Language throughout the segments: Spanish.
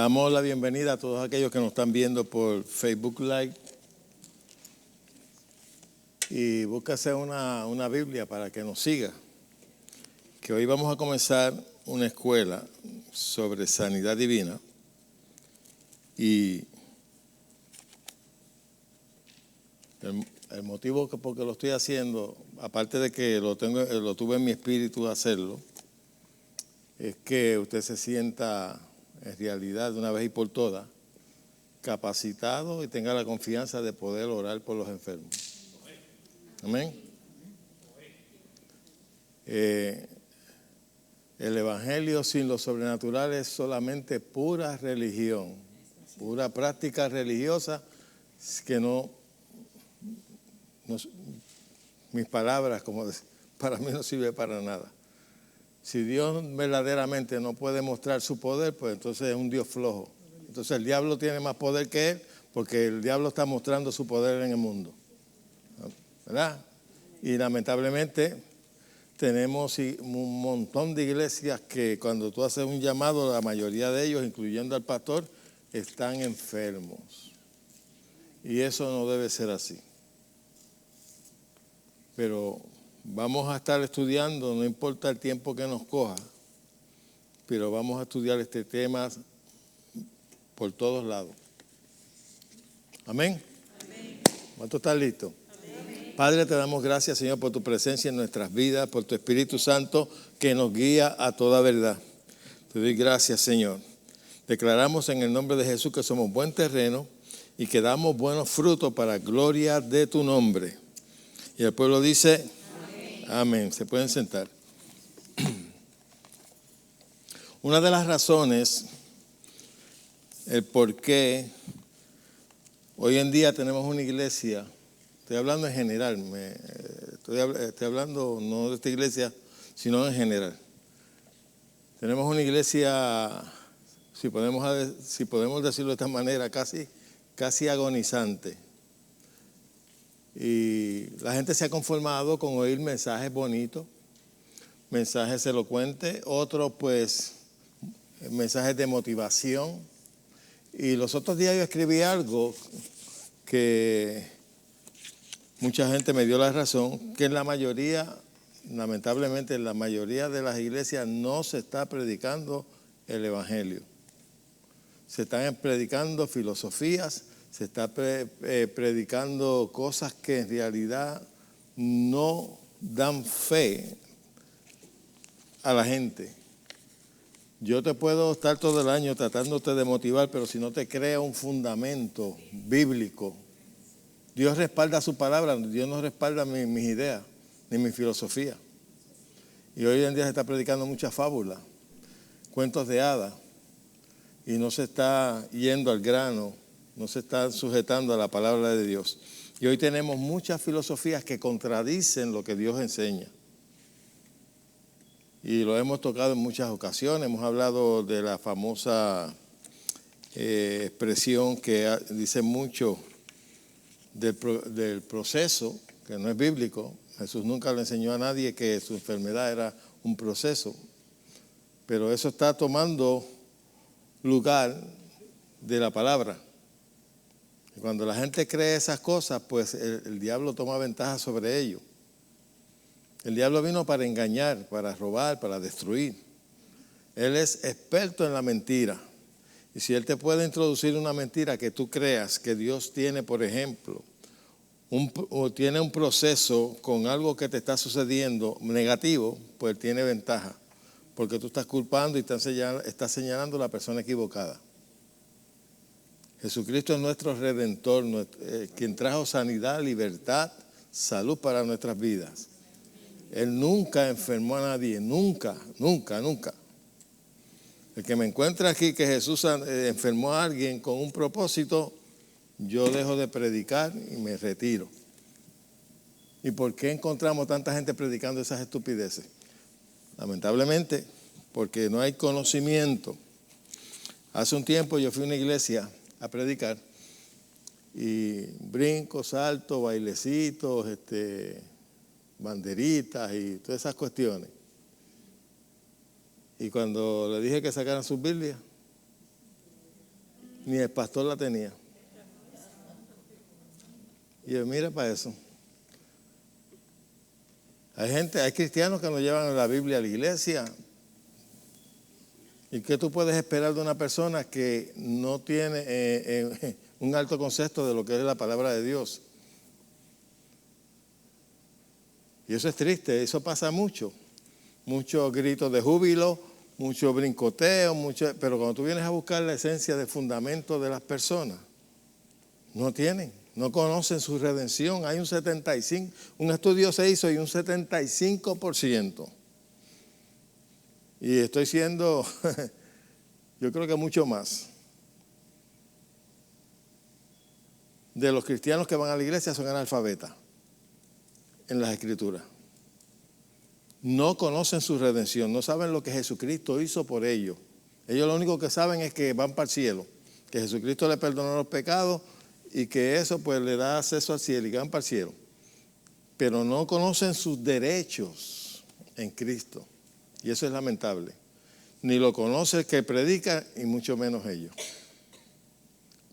Damos la bienvenida a todos aquellos que nos están viendo por Facebook Live. Y búscase una Biblia para que nos siga. Que hoy vamos a comenzar una escuela sobre sanidad divina. Y el motivo por que lo estoy haciendo, aparte de que lo tuve en mi espíritu de hacerlo, es que usted se sienta en realidad de una vez y por todas capacitado y tenga la confianza de poder orar por los enfermos. Amén. El evangelio sin lo sobrenatural es solamente pura religión, pura práctica religiosa que mis palabras, para mí no sirve para nada. Si Dios verdaderamente no puede mostrar su poder, pues entonces es un Dios flojo. Entonces el diablo tiene más poder que él, porque el diablo está mostrando su poder en el mundo, ¿verdad? Y lamentablemente tenemos un montón de iglesias que cuando tú haces un llamado, la mayoría de ellos, incluyendo al pastor, están enfermos. Y eso no debe ser así. Pero vamos a estar estudiando, no importa el tiempo que nos coja, pero vamos a estudiar este tema por todos lados. Amén. ¿Cuántos están listos? Amén. Padre, te damos gracias, Señor, por tu presencia en nuestras vidas, por tu Espíritu Santo que nos guía a toda verdad. Te doy gracias, Señor. Declaramos en el nombre de Jesús que somos buen terreno y que damos buenos frutos para gloria de tu nombre. Y el pueblo dice, amén. Amén. Se pueden sentar. Una de las razones, el por qué hoy en día tenemos una iglesia, estoy hablando en general, estoy hablando no de esta iglesia, sino en general. Tenemos una iglesia, si podemos decirlo de esta manera, casi agonizante. Y la gente se ha conformado con oír mensajes bonitos, mensajes elocuentes, otros pues mensajes de motivación. Y los otros días yo escribí algo que mucha gente me dio la razón, que en la mayoría, lamentablemente en la mayoría de las iglesias no se está predicando el evangelio. Se están predicando filosofías, se está predicando cosas que en realidad no dan fe a la gente. Yo te puedo estar todo el año tratándote de motivar, pero si no te crea un fundamento bíblico, Dios respalda su palabra, Dios no respalda mis ideas ni mi filosofía. Y hoy en día se está predicando muchas fábulas, cuentos de hadas, y no se está yendo al grano, no se está sujetando a la palabra de Dios. Y hoy tenemos muchas filosofías que contradicen lo que Dios enseña. Y lo hemos tocado en muchas ocasiones. Hemos hablado de la famosa expresión que dice mucho del proceso, que no es bíblico. Jesús nunca le enseñó a nadie que su enfermedad era un proceso. Pero eso está tomando lugar de la palabra. Y cuando la gente cree esas cosas, pues el diablo toma ventaja sobre ello. El diablo vino para engañar, para robar, para destruir. Él es experto en la mentira. Y si él te puede introducir una mentira que tú creas que Dios tiene, por ejemplo, tiene un proceso con algo que te está sucediendo negativo, pues tiene ventaja. Porque tú estás culpando y estás señalando a la persona equivocada. Jesucristo es nuestro Redentor, quien trajo sanidad, libertad, salud para nuestras vidas. Él nunca enfermó a nadie, nunca, nunca, nunca. El que me encuentra aquí que Jesús enfermó a alguien con un propósito, yo dejo de predicar y me retiro. ¿Y por qué encontramos tanta gente predicando esas estupideces? Lamentablemente, porque no hay conocimiento. Hace un tiempo yo fui a una iglesia a predicar y brincos, saltos, bailecitos, banderitas y todas esas cuestiones. Y cuando le dije que sacaran sus Biblias, Ni el pastor la tenía. Y yo, mira para eso. Hay cristianos que no llevan la Biblia a la iglesia. ¿Y qué tú puedes esperar de una persona que no tiene un alto concepto de lo que es la palabra de Dios? Y eso es triste, eso pasa mucho. Muchos gritos de júbilo, mucho brincoteo, pero cuando tú vienes a buscar la esencia del fundamento de las personas, no tienen, no conocen su redención. Hay un estudio se hizo y un 75%. Y estoy siendo, yo creo que mucho más, de los cristianos que van a la iglesia son analfabetas en las Escrituras. No conocen su redención, no saben lo que Jesucristo hizo por ellos. Ellos lo único que saben es que van para el cielo, que Jesucristo le perdonó los pecados y que eso pues le da acceso al cielo y que van para el cielo. Pero no conocen sus derechos en Cristo. Y eso es lamentable. Ni lo conoce el que predica y mucho menos ellos.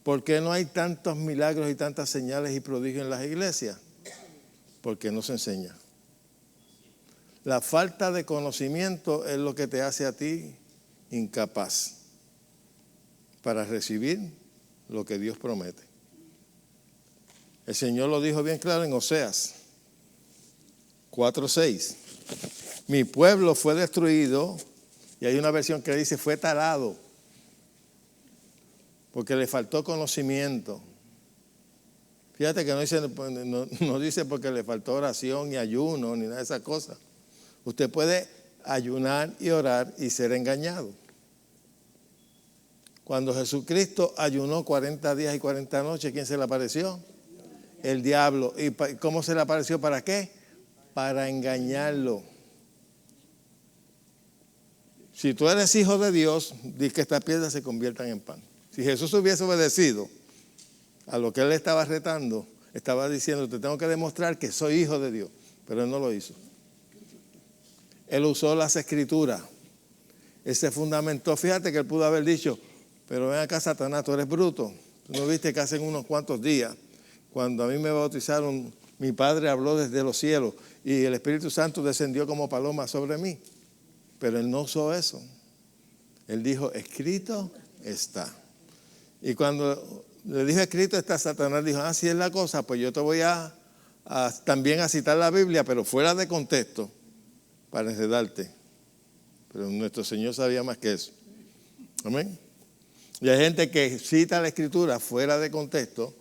¿Por qué no hay tantos milagros y tantas señales y prodigios en las iglesias? Porque no se enseña. La falta de conocimiento es lo que te hace a ti incapaz para recibir lo que Dios promete. El Señor lo dijo bien claro en Oseas 4:6. Mi pueblo fue destruido, y hay una versión que dice fue talado, porque le faltó conocimiento. Fíjate que no dice porque le faltó oración y ayuno ni nada de esas cosas. Usted puede ayunar y orar y ser engañado. Cuando Jesucristo ayunó 40 días y 40 noches, ¿quién se le apareció? El diablo. ¿Y cómo se le apareció? ¿Para qué? Para engañarlo. Si tú eres hijo de Dios, di que estas piedras se conviertan en pan. Si Jesús hubiese obedecido a lo que él estaba retando, estaba diciendo, te tengo que demostrar que soy hijo de Dios. Pero él no lo hizo. Él usó las Escrituras. Él se fundamentó. Fíjate que él pudo haber dicho, pero ven acá, Satanás, tú eres bruto. ¿Tú no viste que hace unos cuantos días, cuando a mí me bautizaron, mi padre habló desde los cielos y el Espíritu Santo descendió como paloma sobre mí? Pero él no usó eso. Él dijo, escrito está. Y cuando le dijo escrito está, Satanás dijo, así es la cosa, pues yo te voy también a citar la Biblia, pero fuera de contexto, para enredarte. Pero nuestro Señor sabía más que eso. Amén. Y hay gente que cita la Escritura fuera de contexto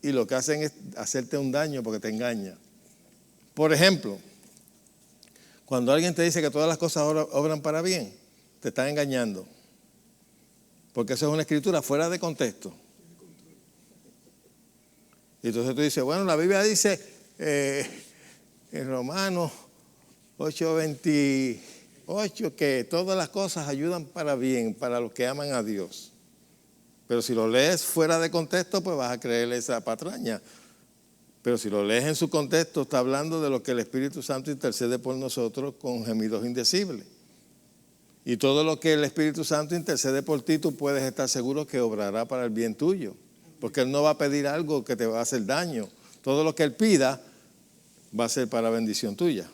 y lo que hacen es hacerte un daño porque te engaña. Por ejemplo, cuando alguien te dice que todas las cosas obran para bien, te están engañando. Porque eso es una escritura fuera de contexto. Y entonces tú dices, bueno, la Biblia dice en Romanos 8:28 que todas las cosas ayudan para bien, para los que aman a Dios. Pero si lo lees fuera de contexto, pues vas a creer esa patraña. Pero si lo lees en su contexto, está hablando de lo que el Espíritu Santo intercede por nosotros con gemidos indecibles. Y todo lo que el Espíritu Santo intercede por ti, tú puedes estar seguro que obrará para el bien tuyo. Porque Él no va a pedir algo que te va a hacer daño. Todo lo que Él pida va a ser para bendición tuya.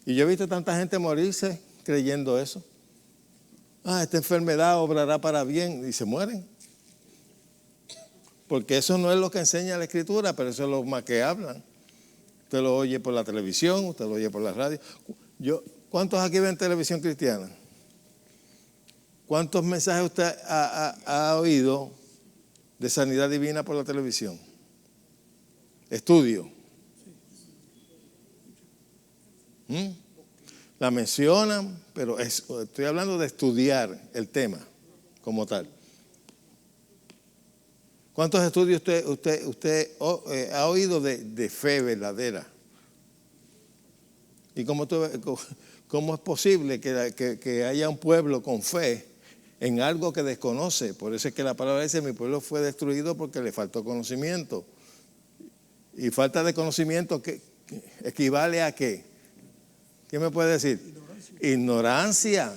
Y yo he visto tanta gente morirse creyendo eso. Esta enfermedad obrará para bien, y se mueren. Porque eso no es lo que enseña la Escritura, pero eso es lo más que hablan. Usted lo oye por la televisión, usted lo oye por la radio. ¿Cuántos aquí ven televisión cristiana? ¿Cuántos mensajes usted ha oído de sanidad divina por la televisión? Estudio. La mencionan, pero estoy hablando de estudiar el tema como tal. ¿Cuántos estudios usted ha oído de fe verdadera? ¿Y cómo es posible que haya un pueblo con fe en algo que desconoce? Por eso es que la palabra dice, mi pueblo fue destruido porque le faltó conocimiento. Y falta de conocimiento equivale a ¿qué? ¿Qué me puede decir? Ignorancia.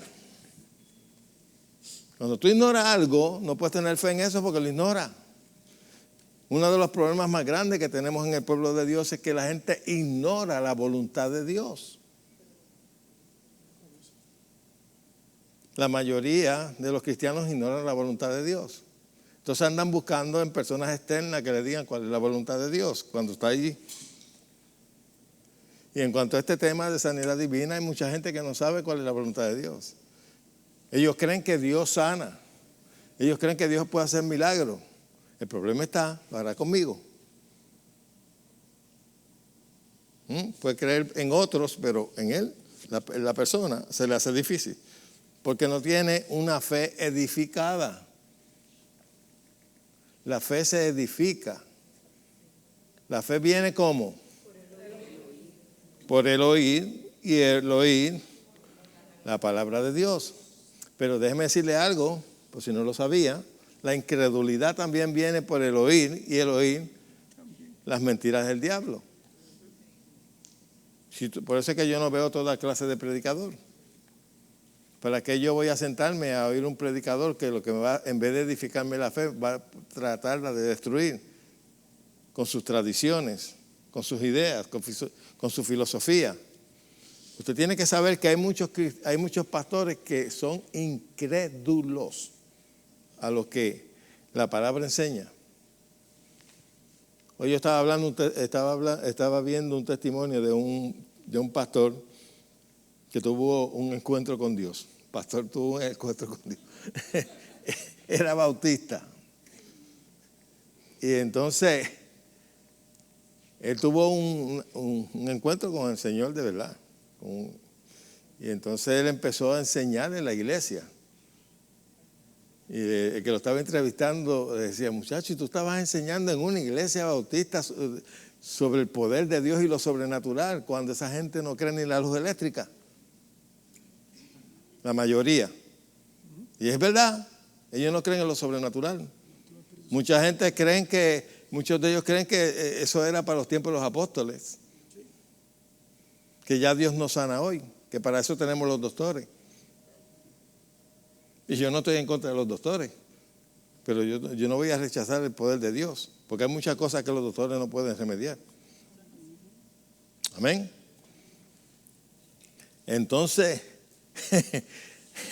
Cuando tú ignoras algo, no puedes tener fe en eso porque lo ignoras. Uno de los problemas más grandes que tenemos en el pueblo de Dios es que la gente ignora la voluntad de Dios. La mayoría de los cristianos ignoran la voluntad de Dios. Entonces andan buscando en personas externas que le digan cuál es la voluntad de Dios cuando está allí. Y en cuanto a este tema de sanidad divina, hay mucha gente que no sabe cuál es la voluntad de Dios. Ellos creen que Dios sana. Ellos creen que Dios puede hacer milagros. El problema está, lo hará conmigo. Puede creer en otros, pero en él, la persona, se le hace difícil. Porque no tiene una fe edificada. La fe se edifica. La fe viene ¿cómo? Por el oír, y el oír la palabra de Dios. Pero déjeme decirle algo, por si no lo sabía, la incredulidad también viene por el oír, y el oír las mentiras del diablo. Por eso es que yo no veo toda clase de predicador. ¿Para qué yo voy a sentarme a oír un predicador que lo que me va, en vez de edificarme la fe, va a tratarla de destruir con sus tradiciones, con sus ideas, con su filosofía? Usted tiene que saber que hay muchos pastores que son incrédulos a lo que la palabra enseña. Hoy yo estaba viendo un testimonio de un pastor que tuvo un encuentro con Dios. Pastor tuvo un encuentro con Dios. Era bautista. Y entonces, él tuvo un encuentro con el Señor de verdad. Y entonces él empezó a enseñar en la iglesia. Y el que lo estaba entrevistando decía, muchacho, tú estabas enseñando en una iglesia bautista sobre el poder de Dios y lo sobrenatural, cuando esa gente no cree ni la luz eléctrica. La mayoría. Y es verdad, ellos no creen en lo sobrenatural. Muchos de ellos creen que eso era para los tiempos de los apóstoles. Que ya Dios nos sana hoy, que para eso tenemos los doctores. Y yo no estoy en contra de los doctores, pero yo no voy a rechazar el poder de Dios, porque hay muchas cosas que los doctores no pueden remediar. Amén. Entonces,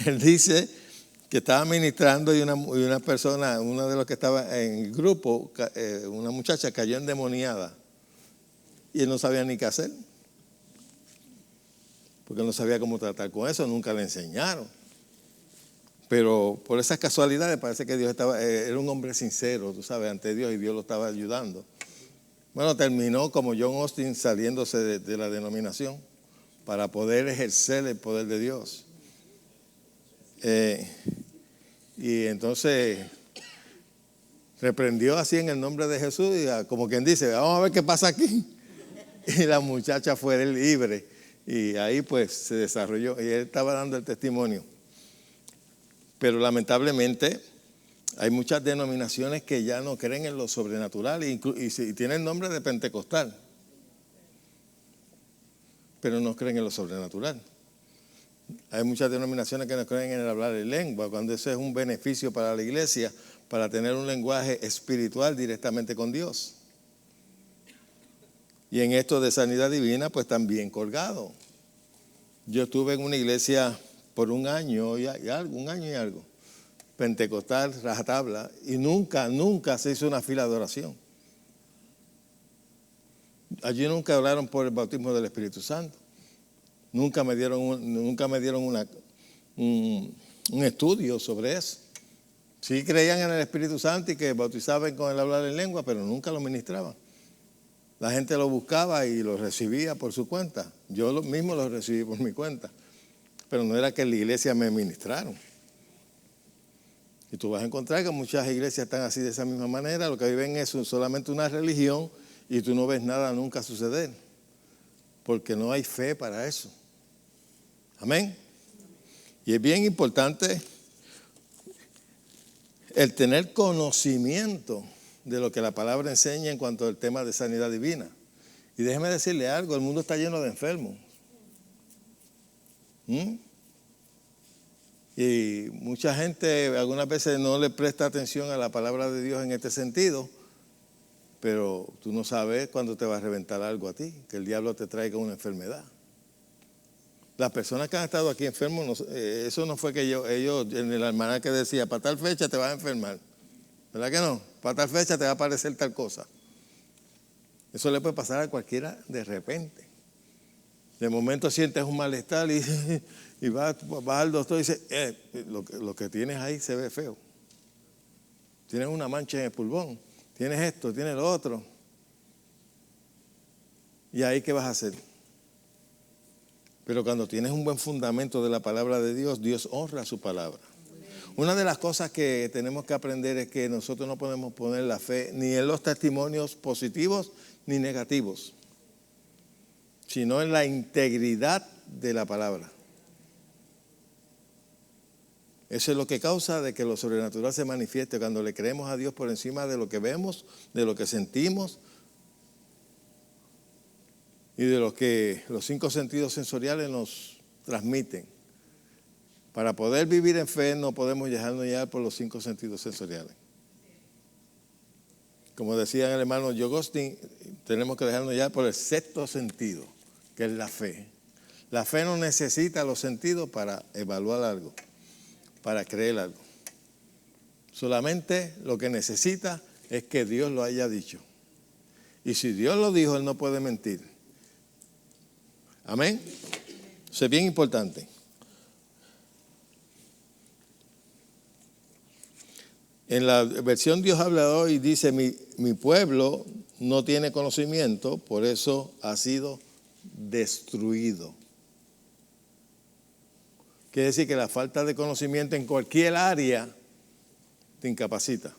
él dice que estaba ministrando y una persona, uno de los que estaba en el grupo, una muchacha cayó endemoniada y él no sabía ni qué hacer, porque no sabía cómo tratar con eso, nunca le enseñaron. Pero por esas casualidades parece que Dios era un hombre sincero, tú sabes, ante Dios, y Dios lo estaba ayudando. Bueno, terminó como John Austin saliéndose de la denominación para poder ejercer el poder de Dios. Y entonces reprendió así en el nombre de Jesús, y como quien dice, vamos a ver qué pasa aquí. Y la muchacha fue libre, y ahí pues se desarrolló, y él estaba dando el testimonio. Pero lamentablemente hay muchas denominaciones que ya no creen en lo sobrenatural y tienen nombre de pentecostal, pero no creen en lo sobrenatural. Hay muchas denominaciones que no creen en el hablar en lengua, cuando eso es un beneficio para la iglesia, para tener un lenguaje espiritual directamente con Dios. Y en esto de sanidad divina, pues también colgado. Yo estuve en una iglesia por un año y algo, pentecostal, rajatabla, y nunca se hizo una fila de oración. Allí nunca hablaron por el bautismo del Espíritu Santo. Nunca me dieron un estudio sobre eso. Sí creían en el Espíritu Santo y que bautizaban con el hablar en lengua, pero nunca lo ministraban. La gente lo buscaba y lo recibía por su cuenta. Yo mismo lo recibí por mi cuenta. Pero no era que en la iglesia me ministraron. Y tú vas a encontrar que muchas iglesias están así de esa misma manera. Lo que viven es solamente una religión y tú no ves nada nunca suceder. Porque no hay fe para eso. Amén. Y es bien importante el tener conocimiento de lo que la palabra enseña en cuanto al tema de sanidad divina. Y déjeme decirle algo, el mundo está lleno de enfermos. Y Y mucha gente algunas veces no le presta atención a la palabra de Dios en este sentido, pero tú no sabes cuándo te va a reventar algo a ti, que el diablo te traiga una enfermedad. Las personas que han estado aquí enfermos, eso no fue que ellos en el almanaque decía, para tal fecha te vas a enfermar. ¿Verdad que no? Para tal fecha te va a aparecer tal cosa. Eso le puede pasar a cualquiera de repente. De momento sientes un malestar y vas al doctor y dice, lo que tienes ahí se ve feo. Tienes una mancha en el pulmón, tienes esto, tienes lo otro. ¿Y ahí qué vas a hacer? Pero cuando tienes un buen fundamento de la palabra de Dios, Dios honra su palabra. Una de las cosas que tenemos que aprender es que nosotros no podemos poner la fe ni en los testimonios positivos ni negativos, sino en la integridad de la palabra. Eso es lo que causa de que lo sobrenatural se manifieste cuando le creemos a Dios por encima de lo que vemos, de lo que sentimos y de lo que los 5 sentidos sensoriales nos transmiten. Para poder vivir en fe no podemos dejarnos llevar por los 5 sentidos sensoriales. Como decía el hermano Joe Austin, tenemos que dejarnos llevar por el 6º sentido, que es la fe. La fe no necesita los sentidos para evaluar algo, para creer algo. Solamente lo que necesita es que Dios lo haya dicho. Y si Dios lo dijo, Él no puede mentir. Amén. Eso es bien importante. En la versión Dios habla hoy dice, mi pueblo no tiene conocimiento, por eso ha sido destruido. Quiere decir que la falta de conocimiento en cualquier área te incapacita.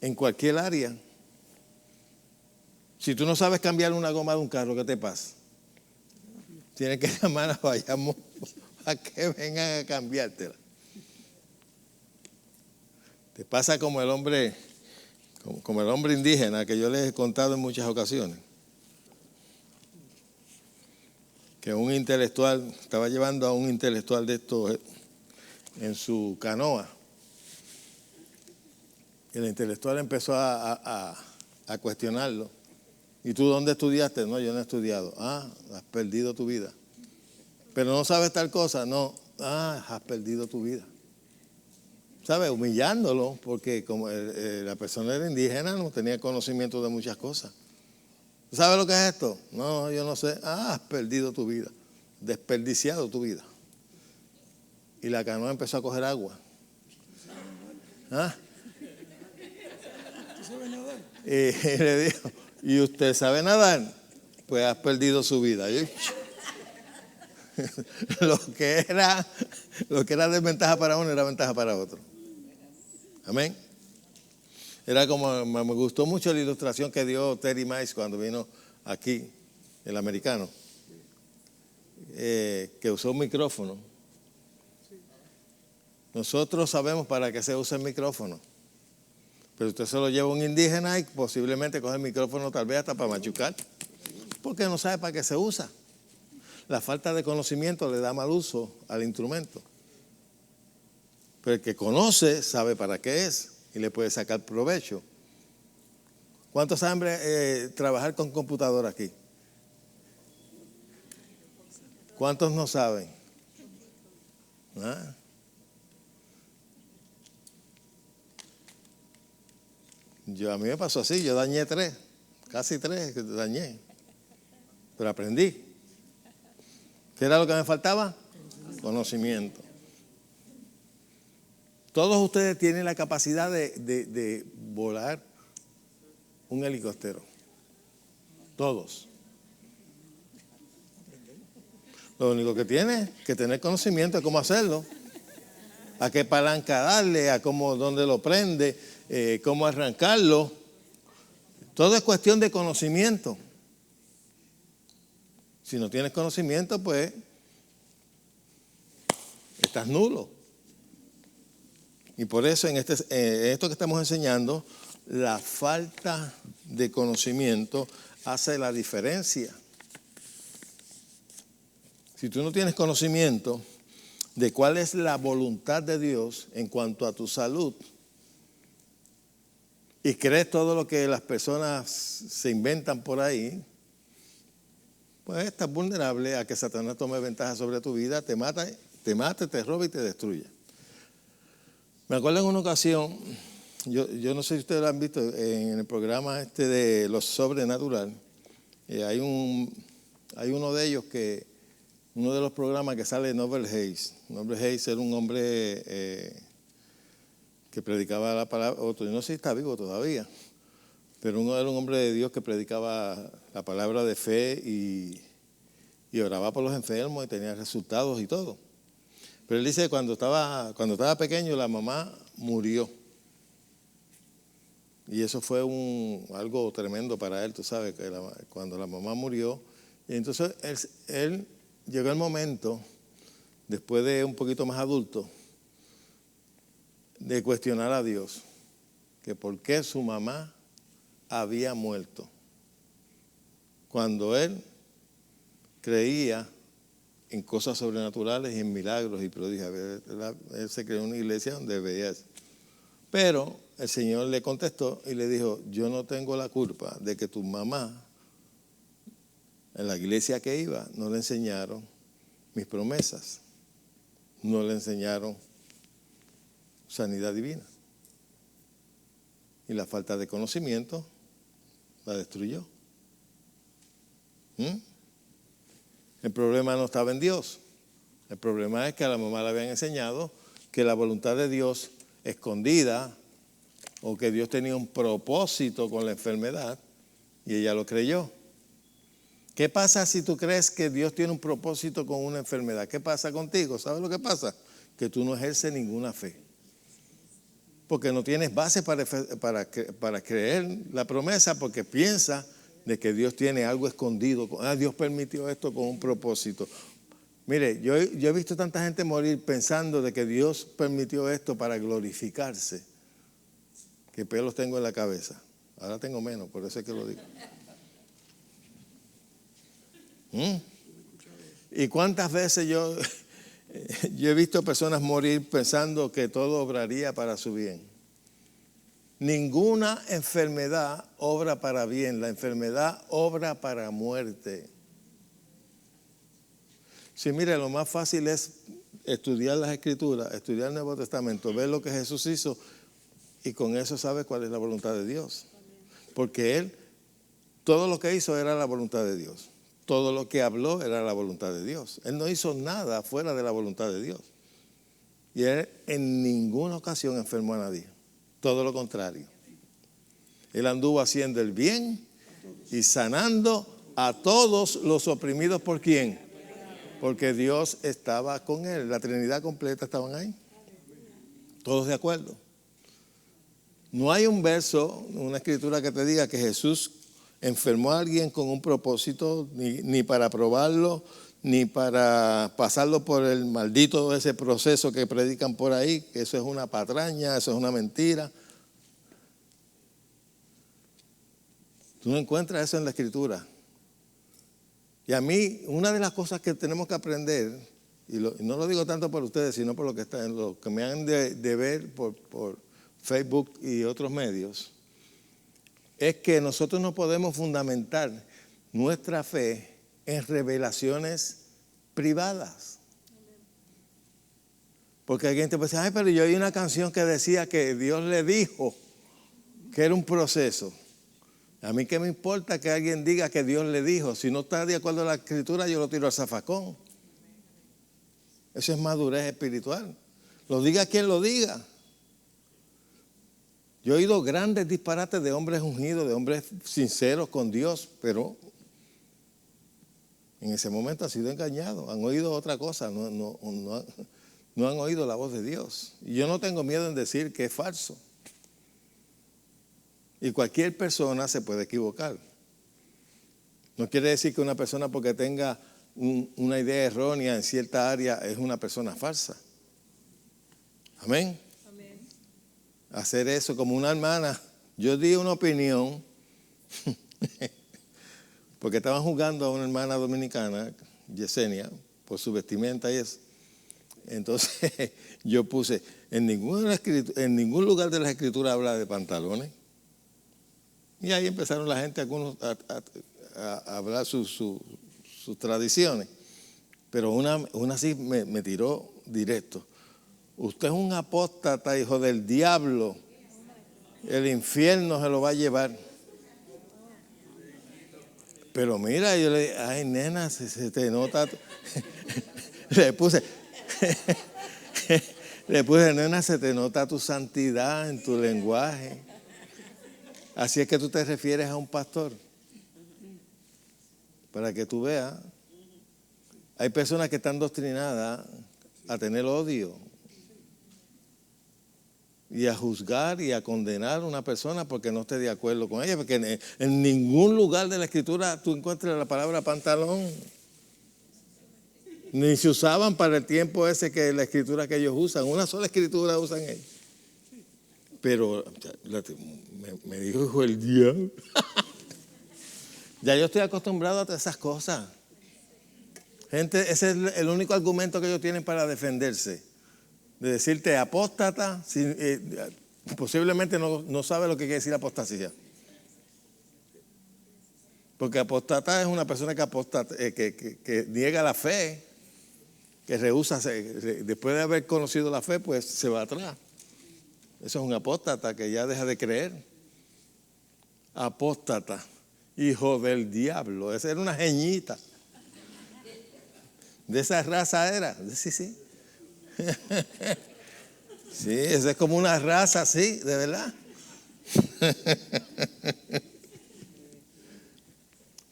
En cualquier área. Si tú no sabes cambiar una goma de un carro, ¿qué te pasa? Tienes que llamar a Bayamo a que vengan a cambiártela. Te pasa como el hombre indígena que yo les he contado en muchas ocasiones. Que un intelectual, estaba llevando a un intelectual de estos en su canoa. Y el intelectual empezó a cuestionarlo. ¿Y tú dónde estudiaste? No, yo no he estudiado. Ah, has perdido tu vida. Pero no sabes tal cosa. No, has perdido tu vida. ¿Sabes? Humillándolo, porque como la persona era indígena, no tenía conocimiento de muchas cosas. ¿Sabes lo que es esto? No, yo no sé. Has perdido tu vida, desperdiciado tu vida. Y la canoa empezó a coger agua. Y le dijo, ¿y usted sabe nadar? Pues has perdido su vida. Lo que era desventaja para uno era ventaja para otro. Amén. Era como, me gustó mucho la ilustración que dio Terry Mice cuando vino aquí, el americano, que usó un micrófono. Nosotros sabemos para qué se usa el micrófono, pero usted se lo lleva a un indígena y posiblemente coge el micrófono tal vez hasta para machucar, porque no sabe para qué se usa. La falta de conocimiento le da mal uso al instrumento. Pero el que conoce sabe para qué es y le puede sacar provecho. ¿Cuántos saben trabajar con computadora aquí? ¿Cuántos no saben? A mí me pasó así, yo dañé 3, casi 3 que dañé, pero aprendí. ¿Qué era lo que me faltaba? Conocimiento. Todos ustedes tienen la capacidad de volar un helicóptero. Todos. Lo único que tiene es que tener conocimiento de cómo hacerlo, a qué palanca darle, a cómo, dónde lo prende, cómo arrancarlo. Todo es cuestión de conocimiento. Si no tienes conocimiento, pues estás nulo. Y por eso en esto que estamos enseñando, la falta de conocimiento hace la diferencia. Si tú no tienes conocimiento, de cuál es la voluntad de Dios en cuanto a tu salud, y crees todo lo que las personas se inventan por ahí, pues estás vulnerable a que Satanás tome ventaja sobre tu vida, te mate, te robe y te destruya. Me acuerdo en una ocasión, yo no sé si ustedes lo han visto, en el programa de Lo Sobrenatural, hay uno de ellos uno de los programas que sale Noble Hayes. Noble Hayes era un hombre que predicaba la palabra, yo no sé si está vivo todavía, pero uno era un hombre de Dios que predicaba la palabra de fe y oraba por los enfermos y tenía resultados y todo. Pero él dice que cuando estaba pequeño la mamá murió. Y eso fue algo tremendo para él, tú sabes, que cuando la mamá murió. Y entonces él llegó el momento, después de un poquito más adulto, de cuestionar a Dios, que por qué su mamá había muerto, cuando él creía en cosas sobrenaturales y en milagros y prodigios. Él se creó en una iglesia donde veía eso. Pero el Señor le contestó y le dijo, yo no tengo la culpa de que tu mamá, en la iglesia que iba, no le enseñaron mis promesas, no le enseñaron sanidad divina. Y la falta de conocimiento la destruyó. El problema no estaba en Dios. El problema es que a la mamá le habían enseñado que la voluntad de Dios escondida, o que Dios tenía un propósito con la enfermedad, y ella lo creyó. ¿Qué pasa si tú crees que Dios tiene un propósito con una enfermedad? ¿Qué pasa contigo? ¿Sabes lo que pasa? Que tú no ejerces ninguna fe. Porque no tienes base para creer la promesa, porque piensas de que Dios tiene algo escondido. Dios permitió esto con un propósito. Mire, yo he visto tanta gente morir pensando de que Dios permitió esto para glorificarse. ¿Qué pelos tengo en la cabeza? Ahora tengo menos, por eso es que lo digo. ¿Y cuántas veces yo he visto personas morir pensando que todo obraría para su bien? Ninguna enfermedad obra para bien, la enfermedad obra para muerte. Sí, mire, lo más fácil es estudiar las Escrituras, estudiar el Nuevo Testamento, ver lo que Jesús hizo, y con eso sabe cuál es la voluntad de Dios. Porque Él, todo lo que hizo era la voluntad de Dios. Todo lo que habló era la voluntad de Dios. Él no hizo nada fuera de la voluntad de Dios. Y Él en ninguna ocasión enfermó a nadie. Todo lo contrario. Él anduvo haciendo el bien y sanando a todos los oprimidos. ¿Por quién? Porque Dios estaba con Él. La Trinidad completa estaban ahí. Todos de acuerdo. No hay un verso, una escritura que te diga que Jesús enfermó a alguien con un propósito, ni para probarlo, ni para pasarlo por el maldito ese proceso que predican por ahí, que eso es una patraña, eso es una mentira. Tú no encuentras eso en la escritura. Y a mí, una de las cosas que tenemos que aprender, y no lo digo tanto por ustedes, sino por lo que me han de ver por Facebook y otros medios, es que nosotros no podemos fundamentar nuestra fe en revelaciones privadas. Porque alguien te puede decir, ay, pero yo oí una canción que decía que Dios le dijo que era un proceso. A mí qué me importa que alguien diga que Dios le dijo. Si no está de acuerdo a la escritura, yo lo tiro al zafacón. Eso es madurez espiritual. Lo diga quien lo diga. Yo he oído grandes disparates de hombres ungidos, de hombres sinceros con Dios, pero en ese momento han sido engañados, han oído otra cosa, no han oído la voz de Dios. Y yo no tengo miedo en decir que es falso. Y cualquier persona se puede equivocar. No quiere decir que una persona porque tenga una idea errónea en cierta área es una persona falsa. Amén. Hacer eso como una hermana. Yo di una opinión porque estaban juzgando a una hermana dominicana, Yesenia, por su vestimenta y eso. Entonces yo puse, en ningún lugar de la Escritura habla de pantalones. Y ahí empezaron la gente, algunos, a hablar sus tradiciones. Pero una sí me tiró directo. Usted es un apóstata, hijo del diablo. El infierno se lo va a llevar. Pero mira, yo le dije, ay, nena, se te nota. le puse, nena, se te nota tu santidad en tu lenguaje. Así es que tú te refieres a un pastor. Para que tú veas, hay personas que están doctrinadas a tener odio y a juzgar y a condenar a una persona porque no esté de acuerdo con ella, porque en ningún lugar de la Escritura tú encuentras la palabra pantalón. Ni se usaban para el tiempo ese que la Escritura que ellos usan. Una sola Escritura usan ellos. Pero me dijo, hijo el diablo. Ya yo estoy acostumbrado a todas esas cosas. Gente, ese es el único argumento que ellos tienen para defenderse. De decirte apóstata, posiblemente no sabe lo que quiere decir apostasía. Porque apóstata es una persona que niega la fe, que rehúsa, después de haber conocido la fe, pues se va atrás. Eso es un apóstata que ya deja de creer. Apóstata, hijo del diablo. Esa era una jeñita. De esa raza era. Sí. Sí, esa es como una raza, sí, de verdad.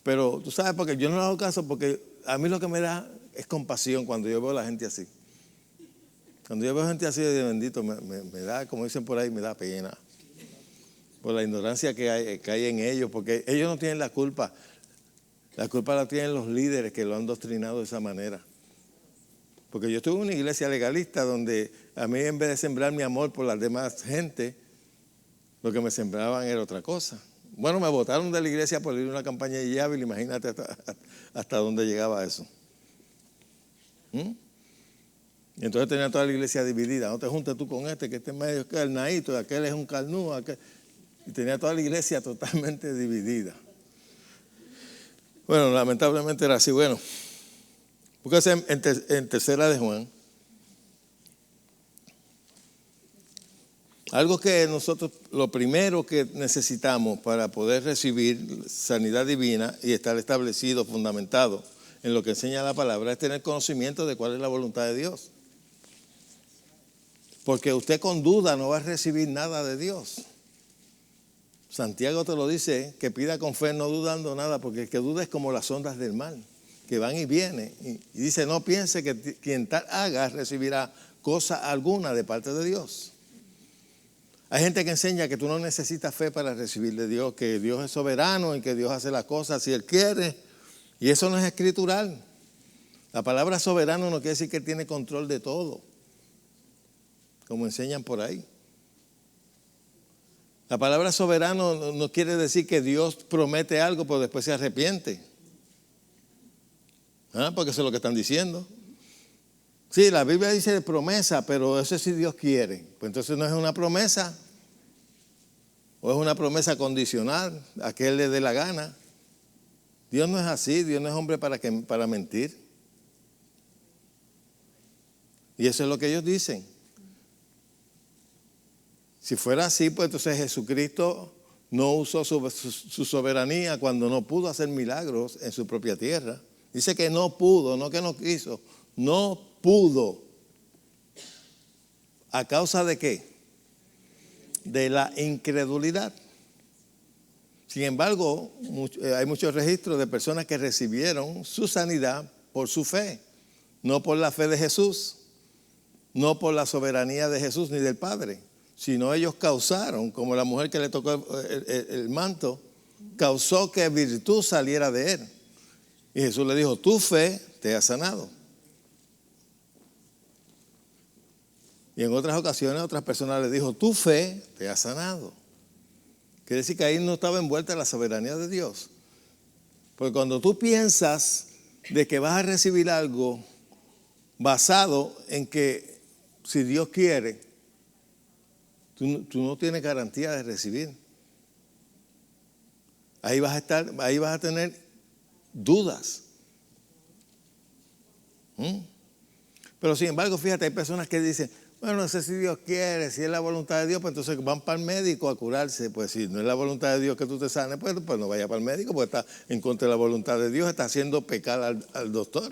Pero tú sabes, porque yo no le hago caso, porque a mí lo que me da es compasión cuando yo veo a la gente así. Cuando yo veo gente así, de bendito, me da, como dicen por ahí, me da pena. Por la ignorancia que hay en ellos, porque ellos no tienen la culpa. La culpa la tienen los líderes que lo han doctrinado de esa manera. Porque yo estuve en una iglesia legalista donde a mí, en vez de sembrar mi amor por las demás gente, lo que me sembraban era otra cosa. Bueno, me botaron de la iglesia por ir a una campaña de Yávil, imagínate hasta dónde llegaba eso. Y entonces tenía toda la iglesia dividida. No te juntes tú con este, que este es medio carnaíto, y aquel es un carnú, y tenía toda la iglesia totalmente dividida. Bueno, lamentablemente era así. Bueno, búsquese en Tercera de Juan. Algo que nosotros, lo primero que necesitamos para poder recibir sanidad divina y estar establecido, fundamentado en lo que enseña la palabra, es tener conocimiento de cuál es la voluntad de Dios. Porque usted con duda no va a recibir nada de Dios. Santiago te lo dice, que pida con fe no dudando nada, porque el que duda es como las ondas del mar, que van y vienen. Y dice, no piense que quien tal haga recibirá cosa alguna de parte de Dios. Hay gente que enseña que tú no necesitas fe para recibir de Dios, que Dios es soberano y que Dios hace las cosas si Él quiere. Y eso no es escritural. La palabra soberano no quiere decir que Él tiene control de todo, como enseñan por ahí. La palabra soberano no quiere decir que Dios promete algo pero después se arrepiente. Porque eso es lo que están diciendo. Sí, la Biblia dice promesa, pero eso es si Dios quiere. Pues entonces no es una promesa. O es una promesa condicional, a que Él le dé la gana. Dios no es así, Dios no es hombre para mentir. Y eso es lo que ellos dicen. Si fuera así, pues entonces Jesucristo no usó su soberanía cuando no pudo hacer milagros en su propia tierra. Dice que no pudo, no que no quiso, no pudo. ¿A causa de qué? De la incredulidad. Sin embargo, hay muchos registros de personas que recibieron su sanidad por su fe, no por la fe de Jesús, no por la soberanía de Jesús ni del Padre, sino ellos causaron, como la mujer que le tocó el manto, causó que virtud saliera de él. Y Jesús le dijo, tu fe te ha sanado. Y en otras ocasiones otras personas le dijo, tu fe te ha sanado. Quiere decir que ahí no estaba envuelta la soberanía de Dios. Porque cuando tú piensas de que vas a recibir algo basado en que si Dios quiere, tú no tienes garantía de recibir. Ahí vas a tener dudas. Pero sin embargo, fíjate, hay personas que dicen, bueno, no sé si Dios quiere, si es la voluntad de Dios, pues entonces van para el médico a curarse. Pues si no es la voluntad de Dios que tú te sanes, pues no vaya para el médico, porque está en contra de la voluntad de Dios, está haciendo pecar al doctor.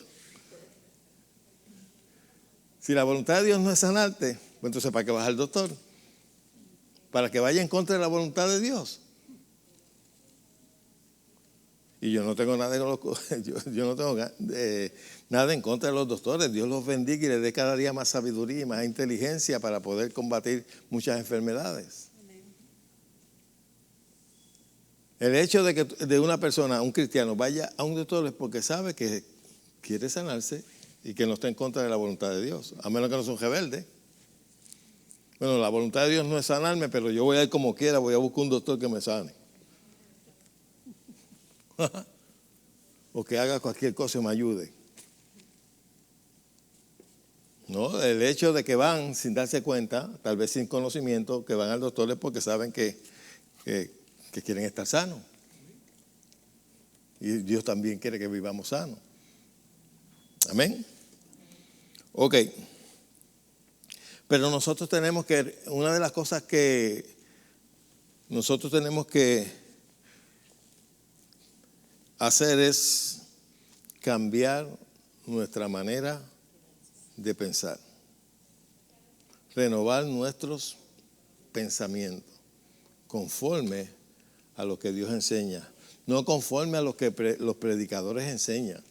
Si la voluntad de Dios no es sanarte, pues entonces ¿para qué vas al doctor? Para que vaya en contra de la voluntad de Dios. Y yo no tengo nada nada en contra de los doctores. Dios los bendiga y les dé cada día más sabiduría y más inteligencia para poder combatir muchas enfermedades. Amén. El hecho de que de una persona, un cristiano, vaya a un doctor es porque sabe que quiere sanarse y que no está en contra de la voluntad de Dios, a menos que no sea un rebelde. Bueno, la voluntad de Dios no es sanarme, pero yo voy a ir como quiera, voy a buscar un doctor que me sane. O que haga cualquier cosa y me ayude. No, el hecho de que van sin darse cuenta, tal vez sin conocimiento, que van al doctor es porque saben que quieren estar sanos. Y Dios también quiere que vivamos sanos. Amén. Ok. Pero nosotros tenemos que, una de las cosas que nosotros tenemos que hacer es cambiar nuestra manera de pensar, renovar nuestros pensamientos conforme a lo que Dios enseña, no conforme a lo que los predicadores enseñan.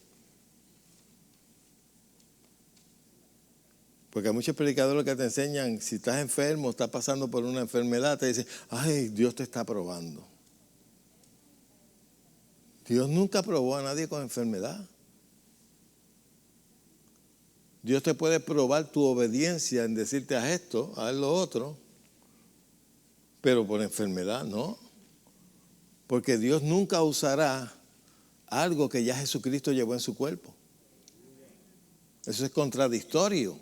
Porque hay muchos predicadores que te enseñan, si estás enfermo, estás pasando por una enfermedad, te dicen, ay, Dios te está probando. Dios nunca probó a nadie con enfermedad. Dios te puede probar tu obediencia en decirte haz esto, haz lo otro, pero por enfermedad no. Porque Dios nunca usará algo que ya Jesucristo llevó en su cuerpo. Eso es contradictorio.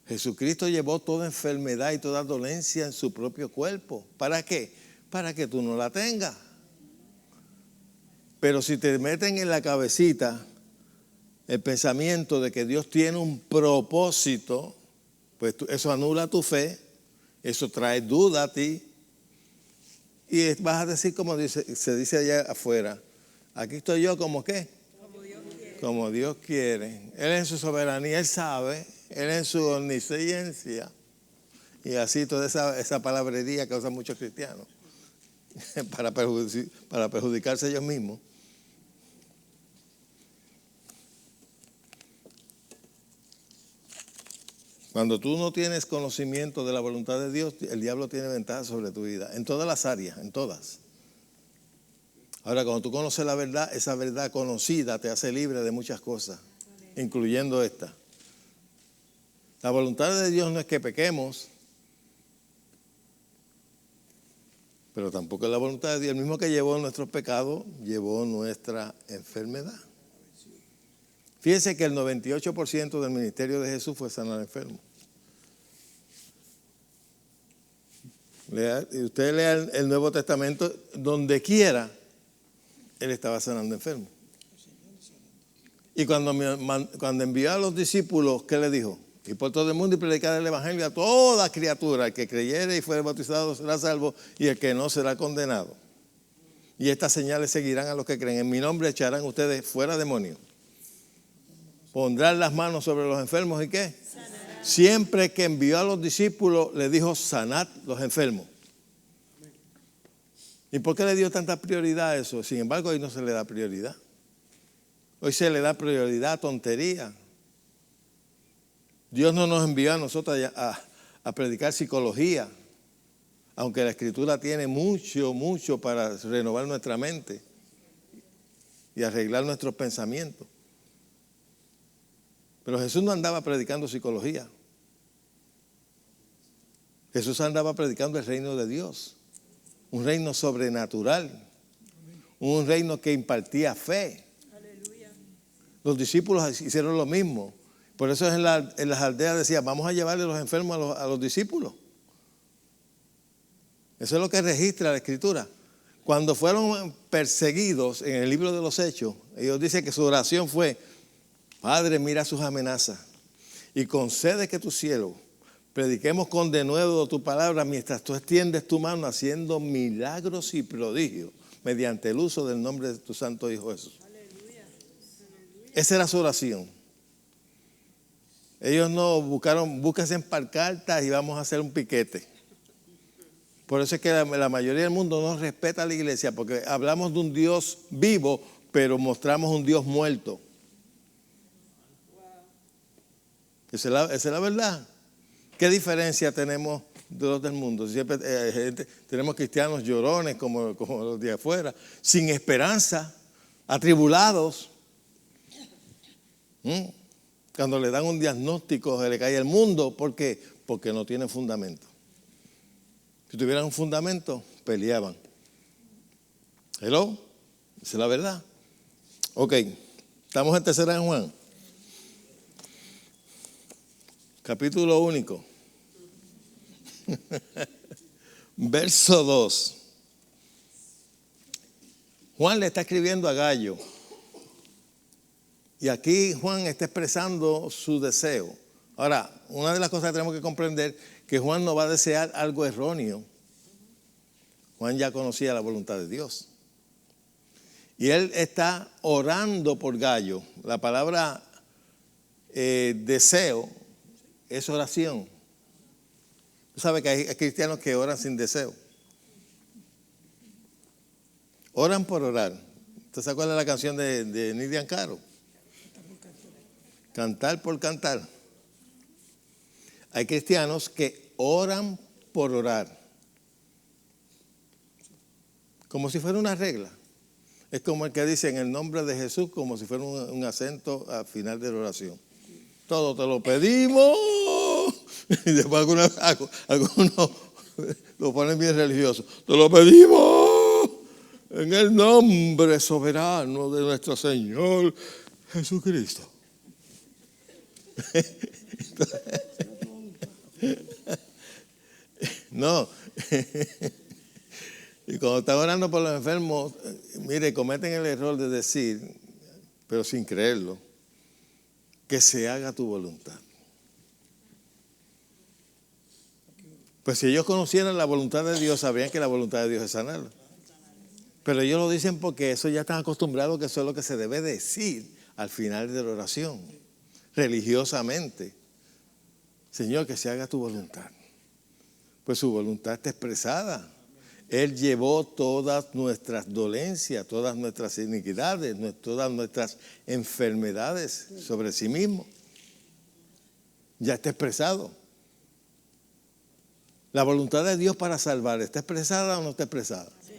Jesucristo llevó toda enfermedad y toda dolencia en su propio cuerpo. ¿Para qué? Para que tú no la tengas. Pero si te meten en la cabecita el pensamiento de que Dios tiene un propósito, pues eso anula tu fe, eso trae duda a ti. Y vas a decir como se dice allá afuera, aquí estoy yo como ¿qué? Como Dios quiere. Como Dios quiere. Él en su soberanía, Él sabe, Él en su omnisciencia. Y así toda esa palabrería que usan muchos cristianos para perjudicarse ellos mismos. Cuando tú no tienes conocimiento de la voluntad de Dios, el diablo tiene ventaja sobre tu vida, en todas las áreas, en todas. Ahora, cuando tú conoces la verdad, esa verdad conocida te hace libre de muchas cosas, incluyendo esta. La voluntad de Dios no es que pequemos, pero tampoco es la voluntad de Dios. El mismo que llevó nuestros pecados, llevó nuestra enfermedad. Fíjense que el 98% del ministerio de Jesús fue sanar enfermos. Usted lea el Nuevo Testamento, donde quiera, Él estaba sanando enfermos. Y cuando envió a los discípulos, ¿qué le dijo? Y por todo el mundo y predicar el evangelio a toda criatura. El que creyere y fuere bautizado será salvo, y el que no será condenado. Y estas señales seguirán a los que creen. En mi nombre echarán ustedes fuera demonios. Pondrán las manos sobre los enfermos y ¿qué? Sanarán. Siempre que envió a los discípulos, le dijo, sanad los enfermos. ¿Y por qué le dio tanta prioridad a eso? Sin embargo, hoy no se le da prioridad. Hoy se le da prioridad a tontería. Dios no nos envió a nosotros a predicar psicología, aunque la Escritura tiene mucho para renovar nuestra mente y arreglar nuestros pensamientos. Pero Jesús no andaba predicando psicología. Jesús andaba predicando el reino de Dios, un reino sobrenatural, un reino que impartía fe. Aleluya. Los discípulos hicieron lo mismo, Por eso en las aldeas decía, vamos a llevarle los enfermos a los discípulos. Eso es lo que registra la Escritura. Cuando fueron perseguidos en el libro de los Hechos, ellos dicen que su oración fue, Padre, mira sus amenazas y concede que tus siervos prediquemos con denuedo tu palabra mientras tú extiendes tu mano haciendo milagros y prodigios mediante el uso del nombre de tu santo Hijo Jesús. Esa era su oración. Ellos no buscaron, búsquense en pancartas y vamos a hacer un piquete. Por eso es que la mayoría del mundo no respeta a la iglesia, porque hablamos de un Dios vivo, pero mostramos un Dios muerto. Esa es la verdad. ¿Qué diferencia tenemos de los del mundo? Siempre tenemos cristianos llorones como los de afuera, sin esperanza, atribulados. Cuando le dan un diagnóstico se le cae el mundo. ¿Por qué? Porque no tienen fundamento. Si tuvieran un fundamento, peleaban. Hello, esa es la verdad. Ok, estamos en Tercera de Juan. Capítulo único. Verso 2. Juan le está escribiendo a Gallo. Y aquí Juan está expresando su deseo. Ahora, una de las cosas que tenemos que comprender que Juan no va a desear algo erróneo. Juan ya conocía la voluntad de Dios. Y él está orando por Gallo. La palabra deseo es oración. Tú sabes que hay cristianos que oran sin deseo. Oran por orar. ¿Usted se acuerda de la canción de Nidia Caro? Cantar por cantar. Hay cristianos que oran por orar. Como si fuera una regla. Es como el que dice en el nombre de Jesús, como si fuera un acento al final de la oración. Todo te lo pedimos. Y después algunos lo ponen bien religioso. Te lo pedimos en el nombre soberano de nuestro Señor Jesucristo. No. Y cuando están orando por los enfermos, mire, cometen el error de decir, pero sin creerlo, que se haga tu voluntad. Pues si ellos conocieran la voluntad de Dios, sabrían que la voluntad de Dios es sanarlo. Pero ellos lo dicen porque eso ya están acostumbrados, que eso es lo que se debe decir al final de la oración, religiosamente. Señor, que se haga tu voluntad. Pues su voluntad está expresada. Él llevó todas nuestras dolencias, todas nuestras iniquidades, todas nuestras enfermedades sobre sí mismo. Ya está expresado. La voluntad de Dios para salvar, ¿está expresada o no está expresada? Sí.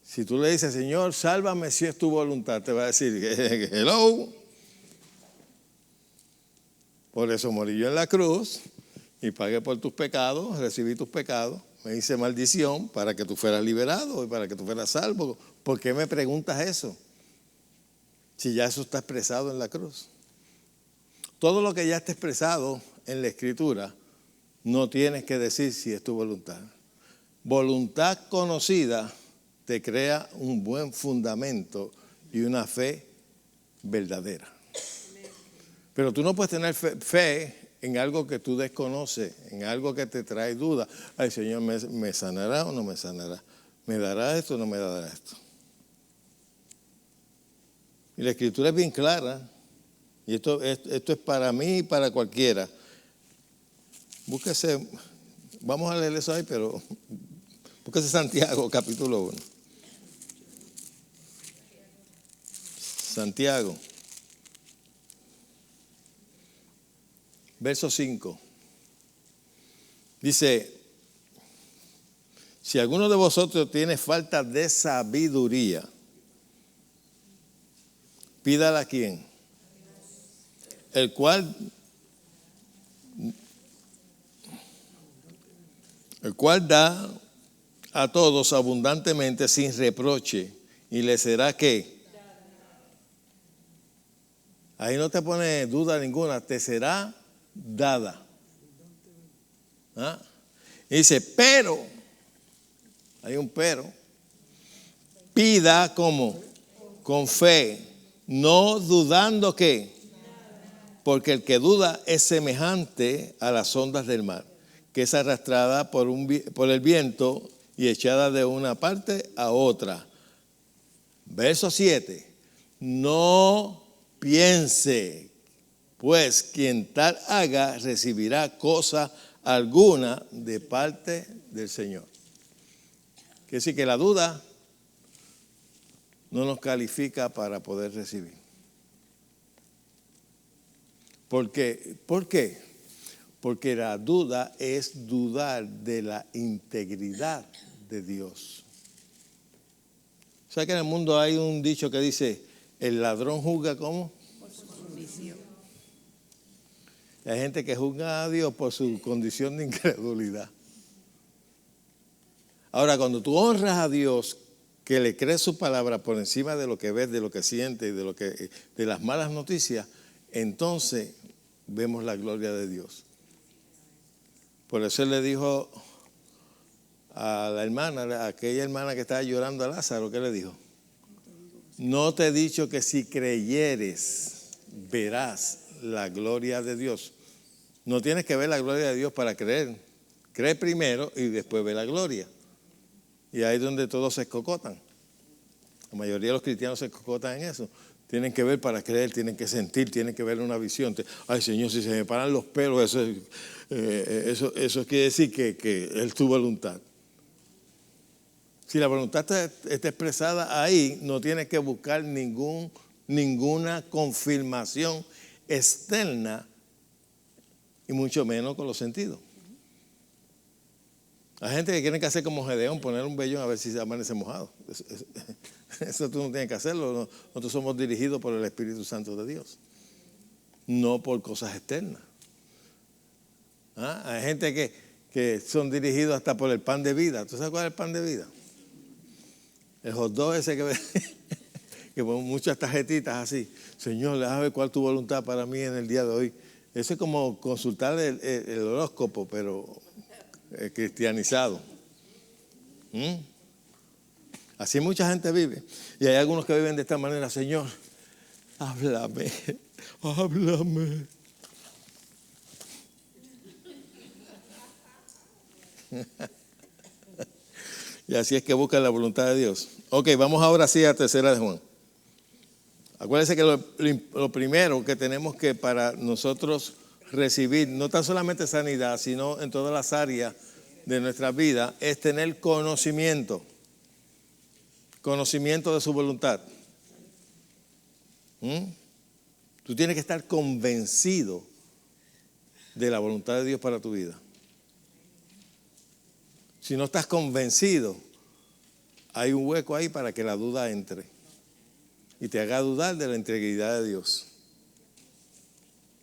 Si tú le dices, Señor, sálvame si es tu voluntad, te va a decir, hello. Por eso morí yo en la cruz y pagué por tus pecados, recibí tus pecados, me hice maldición para que tú fueras liberado y para que tú fueras salvo. ¿Por qué me preguntas eso? Si ya eso está expresado en la cruz. Todo lo que ya está expresado en la Escritura, no tienes que decir si es tu voluntad. Voluntad conocida te crea un buen fundamento y una fe verdadera. Pero tú no puedes tener fe en algo que tú desconoces, en algo que te trae duda. Ay, Señor, ¿me sanará o no me sanará? ¿Me dará esto o no me dará esto? Y la Escritura es bien clara. Y esto es para mí y para cualquiera. Búsquese, vamos a leer eso ahí, pero búsquese Santiago, capítulo 1. Santiago, verso 5. Dice, si alguno de vosotros tiene falta de sabiduría, pídala a quién, el cual da a todos abundantemente sin reproche, y le será ¿qué? Ahí no te pone duda ninguna, te será dada. ¿Ah? Y dice, pero, hay un pero, pida como, con fe, no dudando que, porque el que duda es semejante a las ondas del mar, que es arrastrada por el viento y echada de una parte a otra. Verso 7. No piense, pues quien tal haga recibirá cosa alguna de parte del Señor. Quiere decir que la duda no nos califica para poder recibir. ¿Por qué? ¿Por qué? Porque la duda es dudar de la integridad de Dios. ¿Sabes que en el mundo hay un dicho que dice, el ladrón juzga ¿cómo? Por su condición. Hay gente que juzga a Dios por su condición de incredulidad. Ahora, cuando tú honras a Dios, que le crees su palabra por encima de lo que ves, de lo que sientes y de las malas noticias, entonces vemos la gloria de Dios. Por eso él le dijo a la hermana, a aquella hermana que estaba llorando a Lázaro, ¿qué le dijo? No te he dicho que si creyeres, verás la gloria de Dios. No tienes que ver la gloria de Dios para creer. Cree primero y después ve la gloria. Y ahí es donde todos se escocotan. La mayoría de los cristianos se escocotan en eso. Tienen que ver para creer, tienen que sentir, tienen que ver una visión. Ay, Señor, si se me paran los pelos, eso quiere decir que es tu voluntad. Si la voluntad está expresada ahí, no tienes que buscar ninguna confirmación externa, y mucho menos con los sentidos. Hay gente que quiere que hacer como Gedeón, poner un vellón a ver si se amanece mojado. Eso tú no tienes que hacerlo. Nosotros somos dirigidos por el Espíritu Santo de Dios, no por cosas externas. ¿Ah? Hay gente que son dirigidos hasta por el pan de vida. ¿Tú sabes cuál es el pan de vida? El hot dog ese que pone muchas tarjetitas así. Señor, déjame ver cuál es tu voluntad para mí en el día de hoy. Eso es como consultar el horóscopo, pero cristianizado. Así mucha gente vive. Y hay algunos que viven de esta manera. Señor, háblame. Y así es que buscan la voluntad de Dios. Ok, vamos ahora sí a Tercera de Juan. Acuérdense que lo primero que tenemos que para nosotros recibir, no tan solamente sanidad, sino en todas las áreas de nuestra vida, es tener conocimiento. Conocimiento de su voluntad. Tú tienes que estar convencido de la voluntad de Dios para tu vida. Si no estás convencido, hay un hueco ahí para que la duda entre y te haga dudar de la integridad de Dios.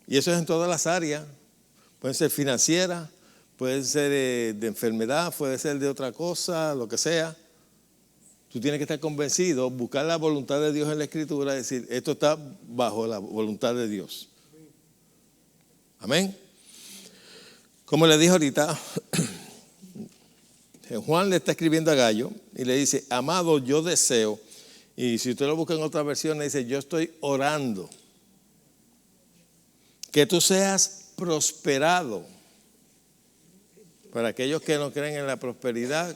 Y eso es en todas las áreas. Pueden ser financieras, puede ser de enfermedad, puede ser de otra cosa, lo que sea. Tú tienes que estar convencido, buscar la voluntad de Dios en la Escritura y decir, esto está bajo la voluntad de Dios. Amén. Como le dije ahorita, Juan le está escribiendo a Gallo y le dice, amado, yo deseo, y si usted lo busca en otra versión, le dice, yo estoy orando, que tú seas prosperado. Para aquellos que no creen en la prosperidad,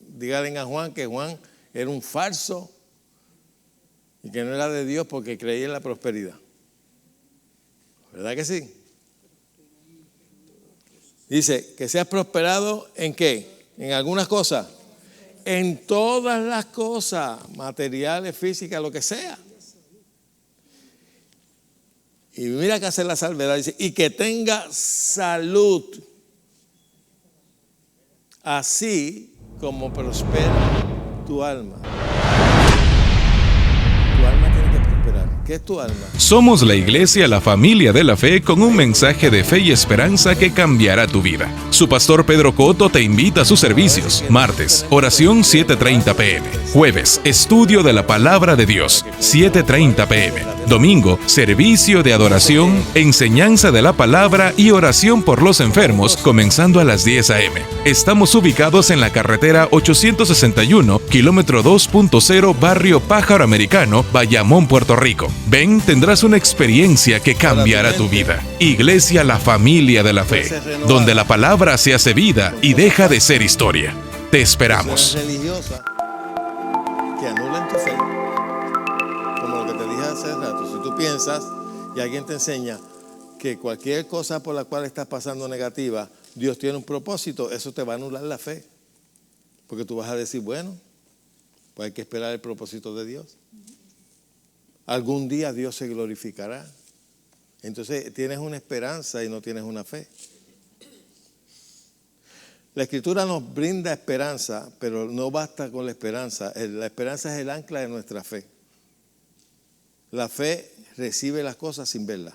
díganle a Juan que Juan era un falso y que no era de Dios porque creía en la prosperidad. ¿Verdad que sí? Dice, que seas prosperado ¿en qué? En algunas cosas. En todas las cosas, materiales, físicas, lo que sea. Y mira que hace la salvedad, dice, y que tenga salud, así como prospera tu alma. Tu alma tiene que prosperar. ¿Qué es tu alma? Somos la iglesia La Familia de la Fe con un mensaje de fe y esperanza que cambiará tu vida. Su pastor Pedro Coto te invita a sus servicios. Martes, oración 7:30 p.m. Jueves, estudio de la palabra de Dios, 7:30 p.m. Domingo, servicio de adoración, enseñanza de la palabra y oración por los enfermos, comenzando a las 10 a.m. Estamos ubicados en la carretera 861, kilómetro 2.0, barrio Pájaro Americano, Bayamón, Puerto Rico. Ven, tendrás una experiencia que cambiará tu vida. Iglesia La Familia de la Fe, donde la palabra se hace vida y deja de ser historia. Te esperamos. Religiosa que anulan tu fe, como lo que te dije hace rato. Si tú piensas y alguien te enseña que cualquier cosa por la cual estás pasando negativa, Dios tiene un propósito, eso te va a anular la fe. Porque tú vas a decir, bueno, pues hay que esperar el propósito de Dios. Algún día Dios se glorificará. Entonces tienes una esperanza y no tienes una fe. La Escritura nos brinda esperanza, pero no basta con la esperanza. La esperanza es el ancla de nuestra fe. La fe recibe las cosas sin verlas.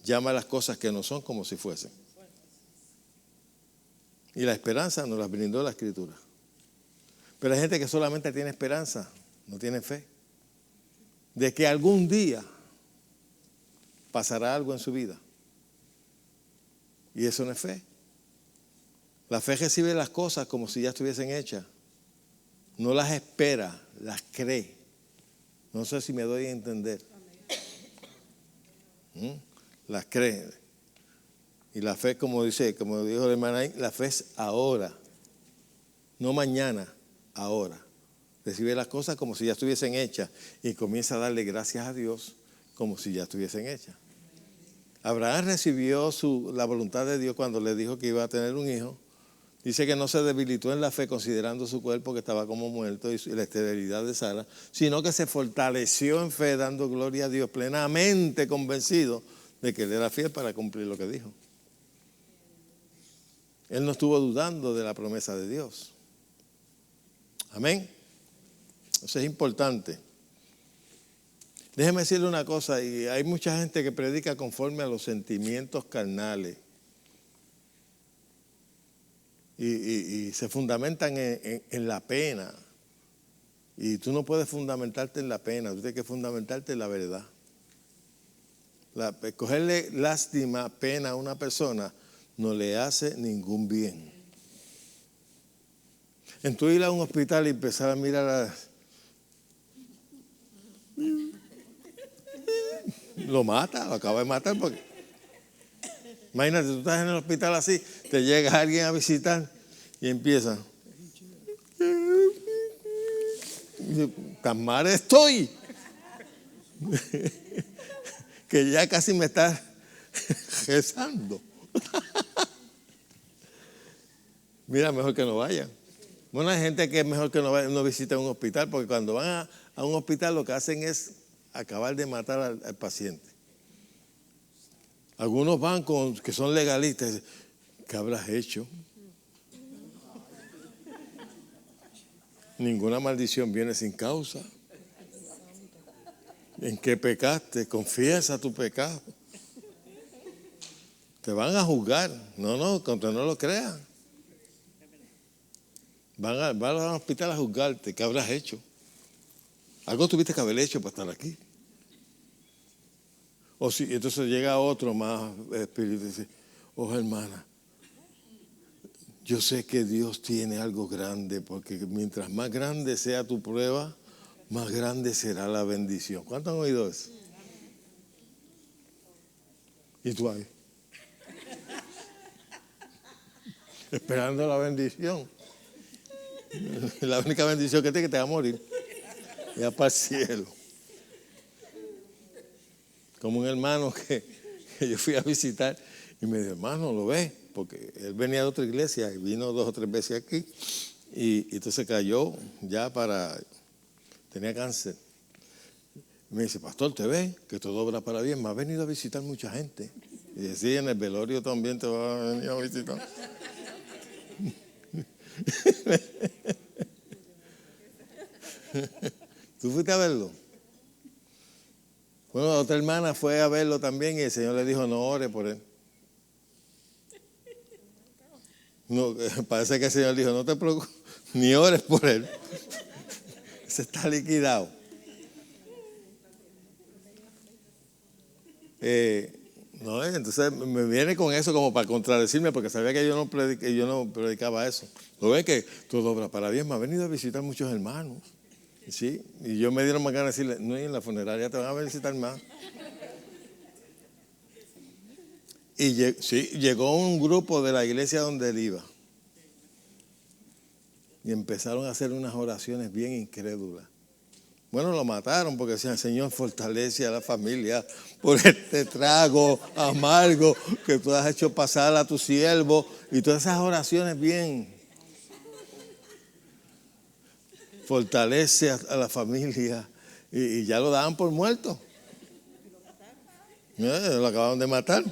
Llama a las cosas que no son como si fuesen. Y la esperanza nos la brindó la Escritura. Pero hay gente que solamente tiene esperanza, no tiene fe. De que algún día pasará algo en su vida. Y eso no es fe. La fe recibe las cosas como si ya estuviesen hechas. No las espera, las cree. No sé si me doy a entender. Las cree. Y la fe, como dijo el hermano ahí, la fe es ahora. No mañana, ahora. Recibe las cosas como si ya estuviesen hechas y comienza a darle gracias a Dios como si ya estuviesen hechas. Abraham recibió la voluntad de Dios cuando le dijo que iba a tener un hijo. Dice que no se debilitó en la fe considerando su cuerpo que estaba como muerto y la esterilidad de Sara, sino que se fortaleció en fe dando gloria a Dios, plenamente convencido de que él era fiel para cumplir lo que dijo. Él no estuvo dudando de la promesa de Dios. Amén. Eso es importante. Déjeme decirle una cosa, y hay mucha gente que predica conforme a los sentimientos carnales y se fundamentan en la pena. Y tú no puedes fundamentarte en la pena, tú tienes que fundamentarte en la verdad. Cogerle lástima, pena a una persona no le hace ningún bien. En tú ir a un hospital y empezar a mirar lo mata, lo acaba de matar porque imagínate, tú estás en el hospital así, te llega alguien a visitar y empieza tan mal estoy que ya casi me está rezando. Mira, mejor que no vayan. Bueno, hay gente que es mejor que no visite un hospital, porque cuando van a un hospital lo que hacen es acabar de matar al paciente. Algunos van que son legalistas. ¿Qué habrás hecho? Ninguna maldición viene sin causa. ¿En qué pecaste? Confiesa tu pecado. Te van a juzgar. No, contra no lo crean. Van al hospital a juzgarte. ¿Qué habrás hecho? Algo tuviste que haber hecho para estar aquí. O si, entonces llega otro más espíritu y dice, hermana, yo sé que Dios tiene algo grande, porque mientras más grande sea tu prueba, más grande será la bendición. ¿Cuántos han oído eso? Y tú ahí, esperando la bendición. La única bendición que te va a morir. Ya para el cielo. Como un hermano que yo fui a visitar y me dijo, hermano, ¿lo ves? Porque él venía de otra iglesia y vino 2 o 3 veces aquí y entonces cayó ya tenía cáncer. Y me dice, pastor, ¿te ves? Que todo obra para bien. Me ha venido a visitar mucha gente. Y decía, en el velorio también te va a venir a visitar. ¿Tú fuiste a verlo? Bueno, otra hermana fue a verlo también y el Señor le dijo, no ore por él. No, parece que el Señor dijo, no te preocupes, ni ores por él. Se está liquidado. No, entonces me viene con eso como para contradecirme, porque sabía que yo no predicaba eso. ¿Lo ves que todo obra para bien? Me ha venido a visitar muchos hermanos. ¿Sí? Y yo me dieron más ganas de decirle, no, en la funeraria te van a visitar más. Y sí, llegó un grupo de la iglesia donde él iba. Y empezaron a hacer unas oraciones bien incrédulas. Bueno, lo mataron porque decían, Señor, fortalece a la familia por este trago amargo que tú has hecho pasar a tu siervo. Y todas esas oraciones bien. Fortalece a la familia. Y ya lo daban por muerto. Lo acabaron de matar.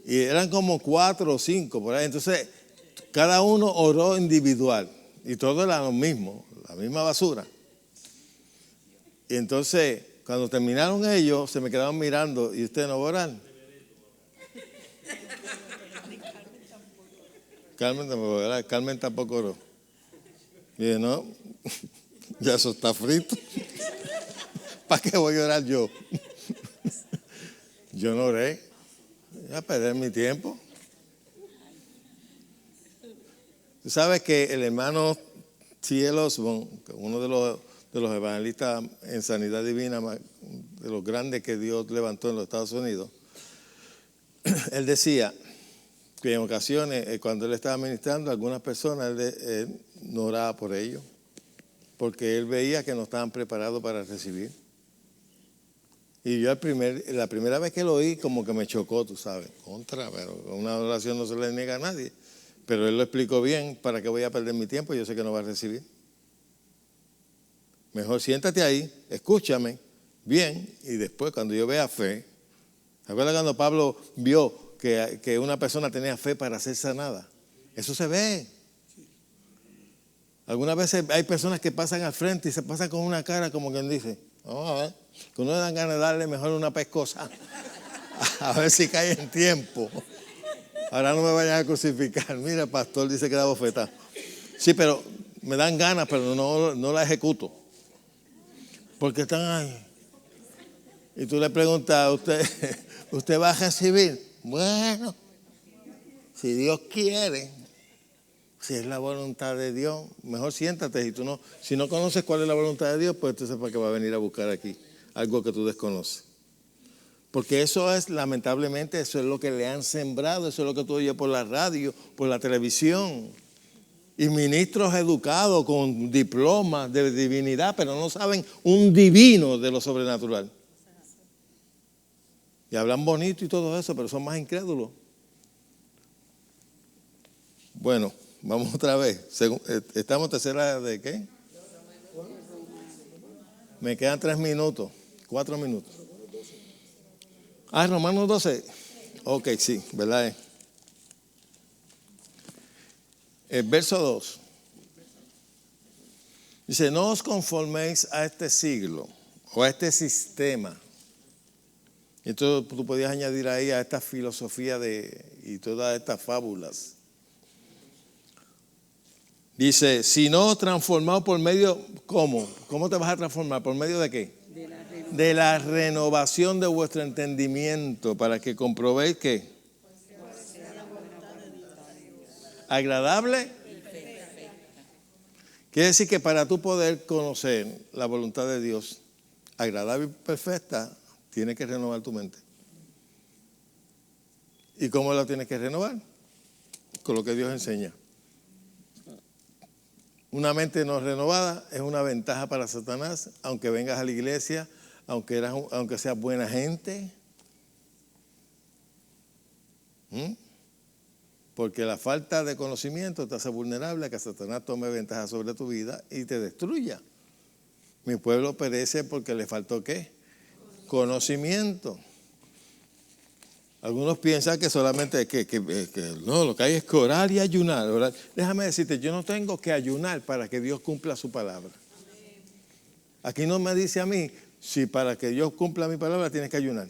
Y eran como 4 o 5 por ahí. Entonces, cada uno oró individual. Y todo era lo mismo, la misma basura. Y entonces, cuando terminaron ellos, se me quedaban mirando. ¿Y ustedes no oran? Carmen tampoco oró. Y dije, no, ya eso está frito. ¿Para qué voy a orar yo? Yo no oré. Voy a perder mi tiempo. Tú sabes que el hermano T.L. Osborne, uno de los evangelistas en sanidad divina, de los grandes que Dios levantó en los Estados Unidos, él decía que en ocasiones, cuando él estaba ministrando a algunas personas, él no oraba por ellos, porque él veía que no estaban preparados para recibir. Y yo la primera vez que lo oí, como que me chocó, tú sabes, pero una oración no se le niega a nadie. Pero él lo explicó bien, ¿para qué voy a perder mi tiempo? Yo sé que no va a recibir. Mejor siéntate ahí, escúchame bien, y después cuando yo vea fe, ¿te acuerdas cuando Pablo vio que una persona tenía fe para ser sanada? Eso se ve. Algunas veces hay personas que pasan al frente y se pasan con una cara como quien dice, vamos a ver, que uno le dan ganas de darle mejor una pescosa, a ver si cae en tiempo. Ahora no me vayan a crucificar. Mira, el pastor dice que da bofetada. Sí, pero me dan ganas, pero no la ejecuto. Porque están ahí. Y tú le preguntas, ¿usted va a recibir? Bueno, si Dios quiere, si es la voluntad de Dios, mejor siéntate. Si no conoces cuál es la voluntad de Dios, pues entonces para qué va a venir a buscar aquí algo que tú desconoces. Porque eso es, lamentablemente, eso es lo que le han sembrado, eso es lo que tú oyes por la radio, por la televisión. Y ministros educados con diplomas de divinidad, pero no saben un divino de lo sobrenatural. Y hablan bonito y todo eso, pero son más incrédulos. Bueno, vamos otra vez. ¿Estamos tercera de qué? Me quedan 3 minutos, 4 minutos. Romanos 12. Ok, sí, ¿verdad? El verso 2. Dice, no os conforméis a este siglo o a este sistema. Y entonces tú podías añadir ahí a esta filosofía y todas estas fábulas. Dice, si no transformado por medio, ¿cómo? ¿Cómo te vas a transformar? ¿Por medio de qué? De la renovación de vuestro entendimiento, para que comprobéis que agradable. Quiere decir que para tú poder conocer la voluntad de Dios, agradable y perfecta, tienes que renovar tu mente. ¿Y cómo la tienes que renovar? Con lo que Dios enseña. Una mente no renovada es una ventaja para Satanás, aunque vengas a la iglesia, aunque seas buena gente. Porque la falta de conocimiento te hace vulnerable a que Satanás tome ventaja sobre tu vida y te destruya. Mi pueblo perece porque le faltó ¿qué? Conocimiento. Algunos piensan que solamente no, lo que hay es que orar y ayunar. Orar. Déjame decirte, yo no tengo que ayunar para que Dios cumpla su palabra. Aquí no me dice a mí, Si para que yo cumpla mi palabra tienes que ayunar.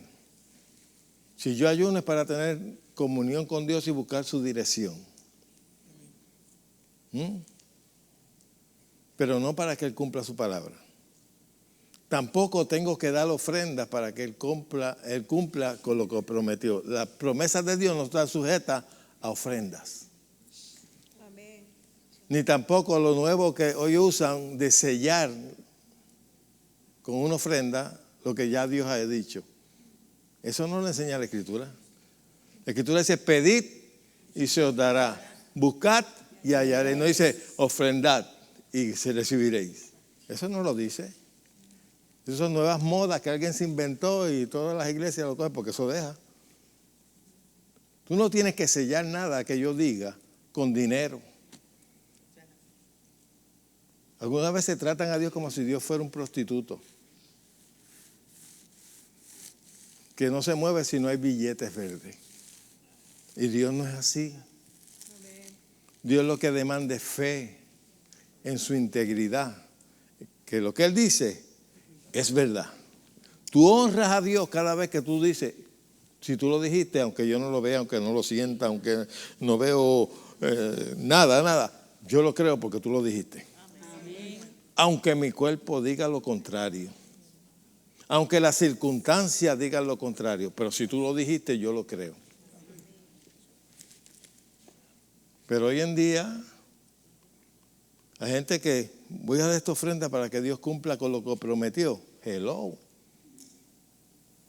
Si yo ayuno es para tener comunión con Dios y buscar su dirección. Pero no para que Él cumpla su palabra. Tampoco tengo que dar ofrendas para que Él cumpla con lo que prometió. Las promesas de Dios no están sujetas a ofrendas. Amén. Ni tampoco lo nuevo que hoy usan de sellar con una ofrenda lo que ya Dios ha dicho. Eso no lo enseña la Escritura. La Escritura dice, pedid y se os dará. Buscad y hallaréis. No dice, ofrendad y se recibiréis. Eso no lo dice. Esas son nuevas modas que alguien se inventó y todas las iglesias lo cogen porque eso deja. Tú no tienes que sellar nada que yo diga con dinero. Algunas veces tratan a Dios como si Dios fuera un prostituto. Que no se mueve si no hay billetes verdes. Y Dios no es así. Dios lo que demanda es fe en su integridad. Que lo que Él dice es verdad. Tú honras a Dios cada vez que tú dices, si tú lo dijiste, aunque yo no lo vea, aunque no lo sienta, aunque no veo nada, yo lo creo porque tú lo dijiste. Amén. Aunque mi cuerpo diga lo contrario. Aunque las circunstancias digan lo contrario, pero si tú lo dijiste, yo lo creo. Pero hoy en día hay gente que voy a dar esta ofrenda para que Dios cumpla con lo que prometió. Hello.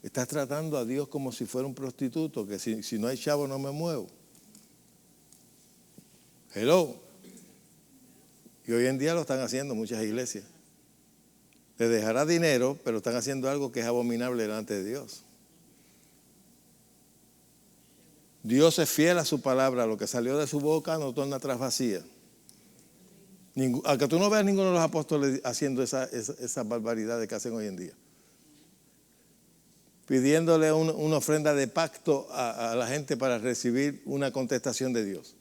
Estás tratando a Dios como si fuera un prostituto, que si no hay chavo no me muevo. Hello. Y hoy en día lo están haciendo muchas iglesias. Le dejará dinero, pero están haciendo algo que es abominable delante de Dios. Dios es fiel a su palabra, lo que salió de su boca no torna atrás vacía. Aunque tú no veas ninguno de los apóstoles haciendo esas barbaridades que hacen hoy en día. Pidiéndole una ofrenda de pacto a la gente para recibir una contestación de Dios.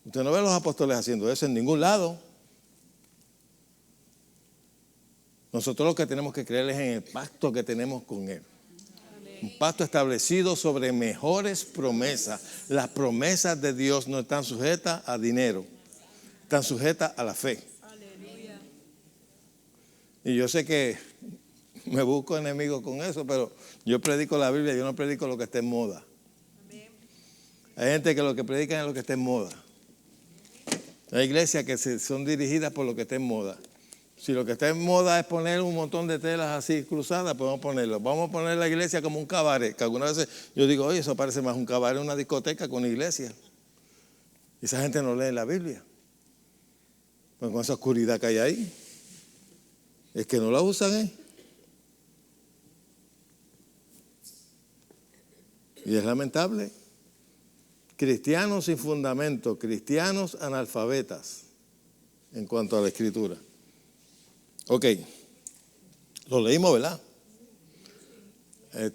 Usted no ve a los apóstoles haciendo eso en ningún lado. Nosotros lo que tenemos que creer es en el pacto que tenemos con Él. Amén. Un pacto establecido sobre mejores promesas. Las promesas de Dios no están sujetas a dinero. Están sujetas a la fe. Aleluya. Y yo sé que me busco enemigos con eso, pero yo predico la Biblia, yo no predico lo que está en moda. Amén. Hay gente que lo que predican es lo que está en moda. Hay iglesias que son dirigidas por lo que está en moda. Si lo que está en moda es poner un montón de telas así cruzadas, pues vamos a ponerlo. Vamos a poner la iglesia como un cabaret, que algunas veces yo digo, oye, eso parece más un cabaret, una discoteca que una iglesia. Y esa gente no lee la Biblia. Pues con esa oscuridad que hay ahí, es que no la usan, Y es lamentable. Cristianos sin fundamento, cristianos analfabetas en cuanto a la Escritura. Ok, lo leímos, ¿verdad?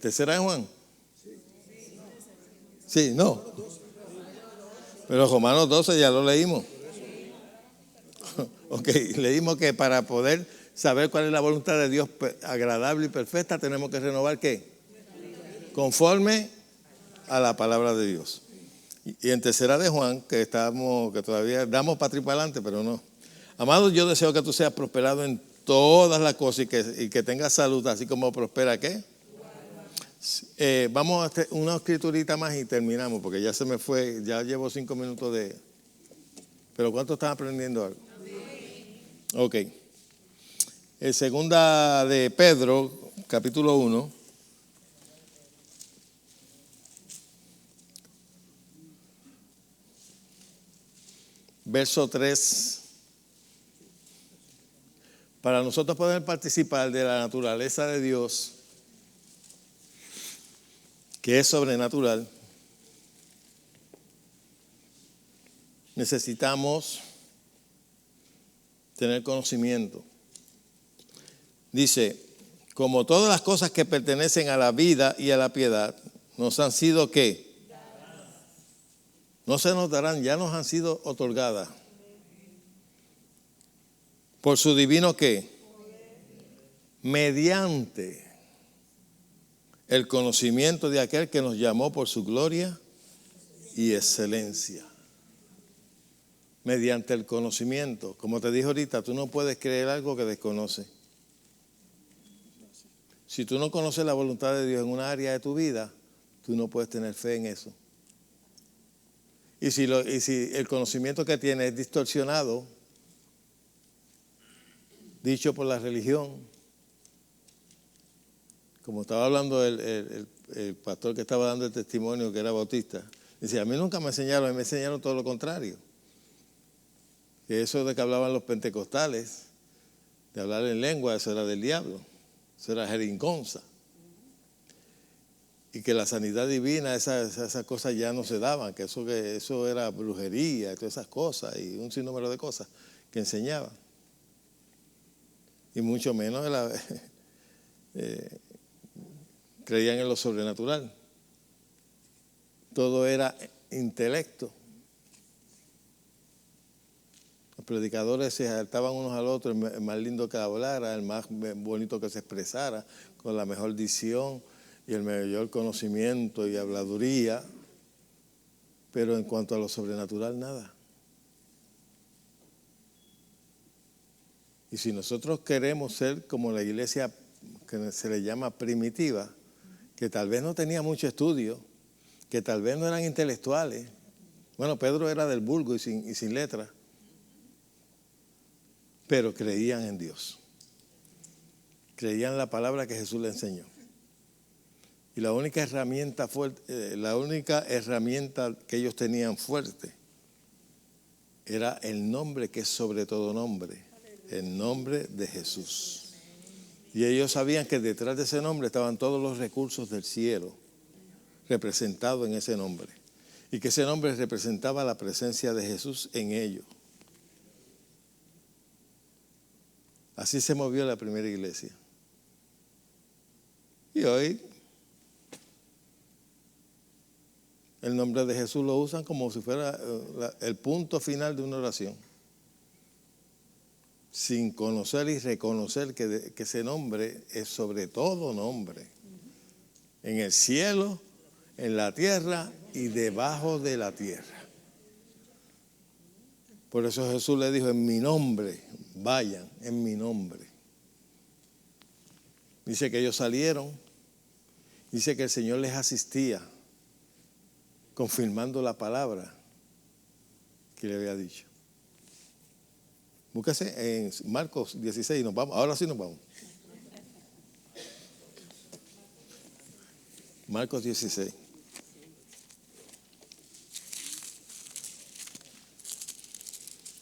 ¿Tercera de Juan? Sí, no. Pero Romanos 12 ya lo leímos. Ok, leímos que para poder saber cuál es la voluntad de Dios agradable y perfecta, tenemos que renovar ¿qué? Conforme a la palabra de Dios. Y en tercera de Juan, que todavía damos para atrás y para adelante, pero no. Amado, yo deseo que tú seas prosperado en todas las cosas y que tengas salud, así como prospera ¿qué? Vamos a hacer una escriturita más y terminamos, porque ya se me fue, ya llevo 5 minutos de... ¿Pero cuánto están aprendiendo algo? Ok. Segunda de Pedro, capítulo 1. Verso 3. Para nosotros poder participar de la naturaleza de Dios, que es sobrenatural, necesitamos tener conocimiento. Dice, como todas las cosas que pertenecen a la vida y a la piedad, nos han sido ¿qué? No se nos darán, ya nos han sido otorgadas. Por su divino ¿qué? mediante el conocimiento de aquel que nos llamó por su gloria y excelencia. Mediante el conocimiento. Como te dije ahorita, tú no puedes creer algo que desconoces. Si tú no conoces la voluntad de Dios en una área de tu vida, tú no puedes tener fe en eso. Y si el conocimiento que tienes es distorsionado, dicho por la religión, como estaba hablando el pastor que estaba dando el testimonio, que era bautista, dice, a mí nunca me enseñaron todo lo contrario. Que eso de que hablaban los pentecostales, de hablar en lengua, eso era del diablo, eso era jeringonza. Y que la sanidad divina, esas cosas ya no se daban, que eso era brujería, todas esas cosas, y un sinnúmero de cosas que enseñaban. Y mucho menos creían en lo sobrenatural. Todo era intelecto. Los predicadores se saltaban unos al otro, el más lindo que hablara, el más bonito que se expresara, con la mejor dicción y el mayor conocimiento y habladuría. Pero en cuanto a lo sobrenatural, nada. Y si nosotros queremos ser como la iglesia que se le llama primitiva, que tal vez no tenía mucho estudio, que tal vez no eran intelectuales. Bueno, Pedro era del vulgo y sin letra, pero creían en Dios. Creían en la palabra que Jesús le enseñó. Y la única herramienta que ellos tenían fuerte era el nombre que es sobre todo nombre, el nombre de Jesús. Y ellos sabían que detrás de ese nombre estaban todos los recursos del cielo representados en ese nombre. Y que ese nombre representaba la presencia de Jesús en ellos. Así se movió la primera iglesia. Y hoy el nombre de Jesús lo usan como si fuera el punto final de una oración. Sin conocer y reconocer que ese nombre es sobre todo nombre. En el cielo, en la tierra y debajo de la tierra. Por eso Jesús le dijo, en mi nombre, vayan, en mi nombre. Dice que ellos salieron, dice que el Señor les asistía, confirmando la palabra que le había dicho. Búsquese en Marcos 16 y nos vamos. Ahora sí nos vamos. Marcos 16.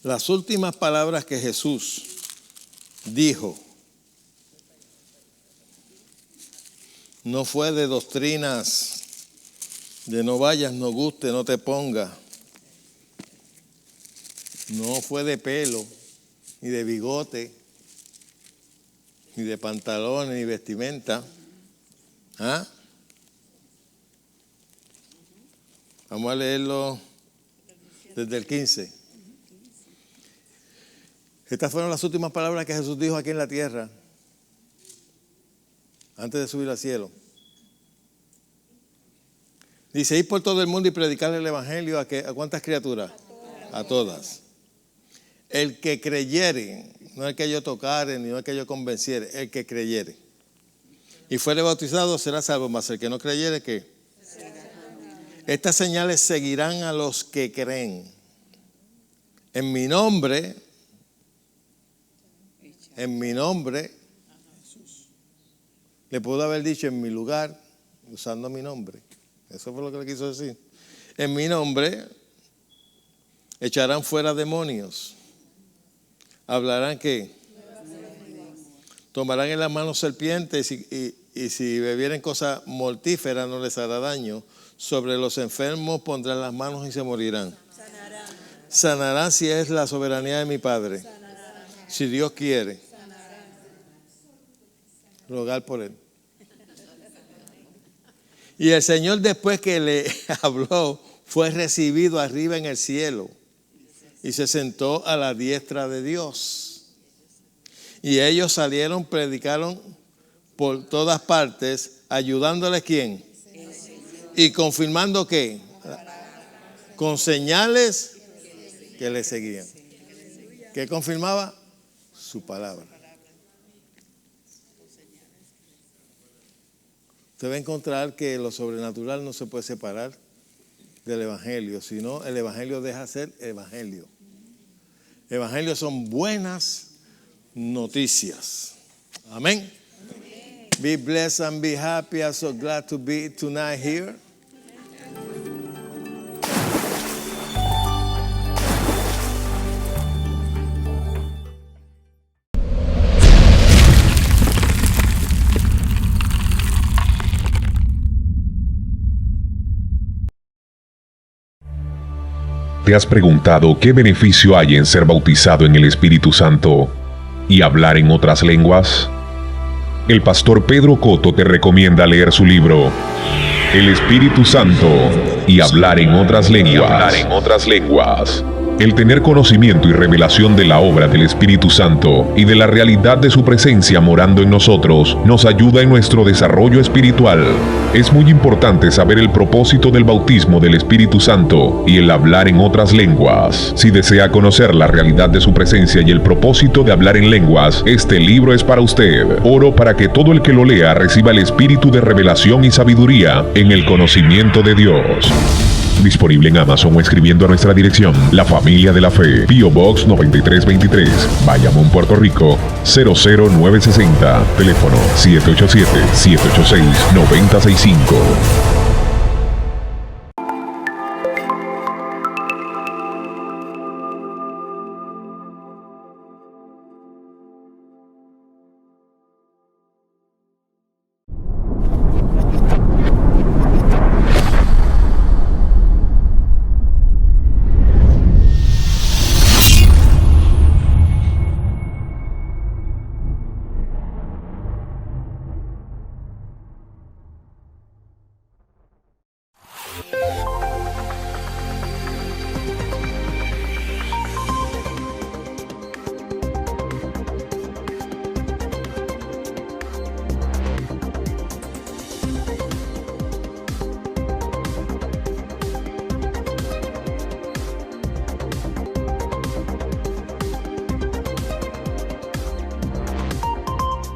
Las últimas palabras que Jesús dijo no fue de doctrinas de no vayas, no guste, no te ponga. No fue de pelo, ni de bigote, ni de pantalones, ni vestimenta. ¿Ah? Vamos a leerlo desde el 15. Estas fueron las últimas palabras que Jesús dijo aquí en la tierra, antes de subir al cielo. Dice, ir por todo el mundo y predicar el evangelio ¿a cuántas criaturas? A todas. El que creyere, no el que yo tocare, ni el que yo convenciere, el que creyere. Y fuere bautizado será salvo, mas el que no creyere, ¿qué? Estas señales seguirán a los que creen. En mi nombre, le pudo haber dicho en mi lugar, usando mi nombre. Eso fue lo que le quiso decir. En mi nombre echarán fuera demonios. Hablarán ¿qué? Tomarán en las manos serpientes y si bebieren cosas mortíferas no les hará daño. Sobre los enfermos pondrán las manos y se morirán. Sanarán si es la soberanía de mi Padre. Si Dios quiere. Rogar por él. Y el Señor, después que le habló, fue recibido arriba en el cielo y se sentó a la diestra de Dios. Y ellos salieron, predicaron por todas partes, ayudándoles ¿quién? Y confirmando ¿qué? Con señales que le seguían. ¿Qué confirmaba? Su palabra. Usted va a encontrar que lo sobrenatural no se puede separar del evangelio, sino el evangelio deja de ser evangelio. Evangelio son buenas noticias. Amén. Be blessed and be happy. I'm so glad to be tonight here. ¿Te has preguntado qué beneficio hay en ser bautizado en el Espíritu Santo y hablar en otras lenguas? El pastor Pedro Cotto te recomienda leer su libro, El Espíritu Santo y hablar en otras lenguas. El tener conocimiento y revelación de la obra del Espíritu Santo y de la realidad de su presencia morando en nosotros nos ayuda en nuestro desarrollo espiritual. Es muy importante saber el propósito del bautismo del Espíritu Santo y el hablar en otras lenguas. Si desea conocer la realidad de su presencia y el propósito de hablar en lenguas, este libro es para usted. Oro para que todo el que lo lea reciba el espíritu de revelación y sabiduría en el conocimiento de Dios. Disponible en Amazon o escribiendo a nuestra dirección, La Familia de la Fe, P.O. Box 9323, Bayamón, Puerto Rico, 00960. Teléfono 787-786-9065.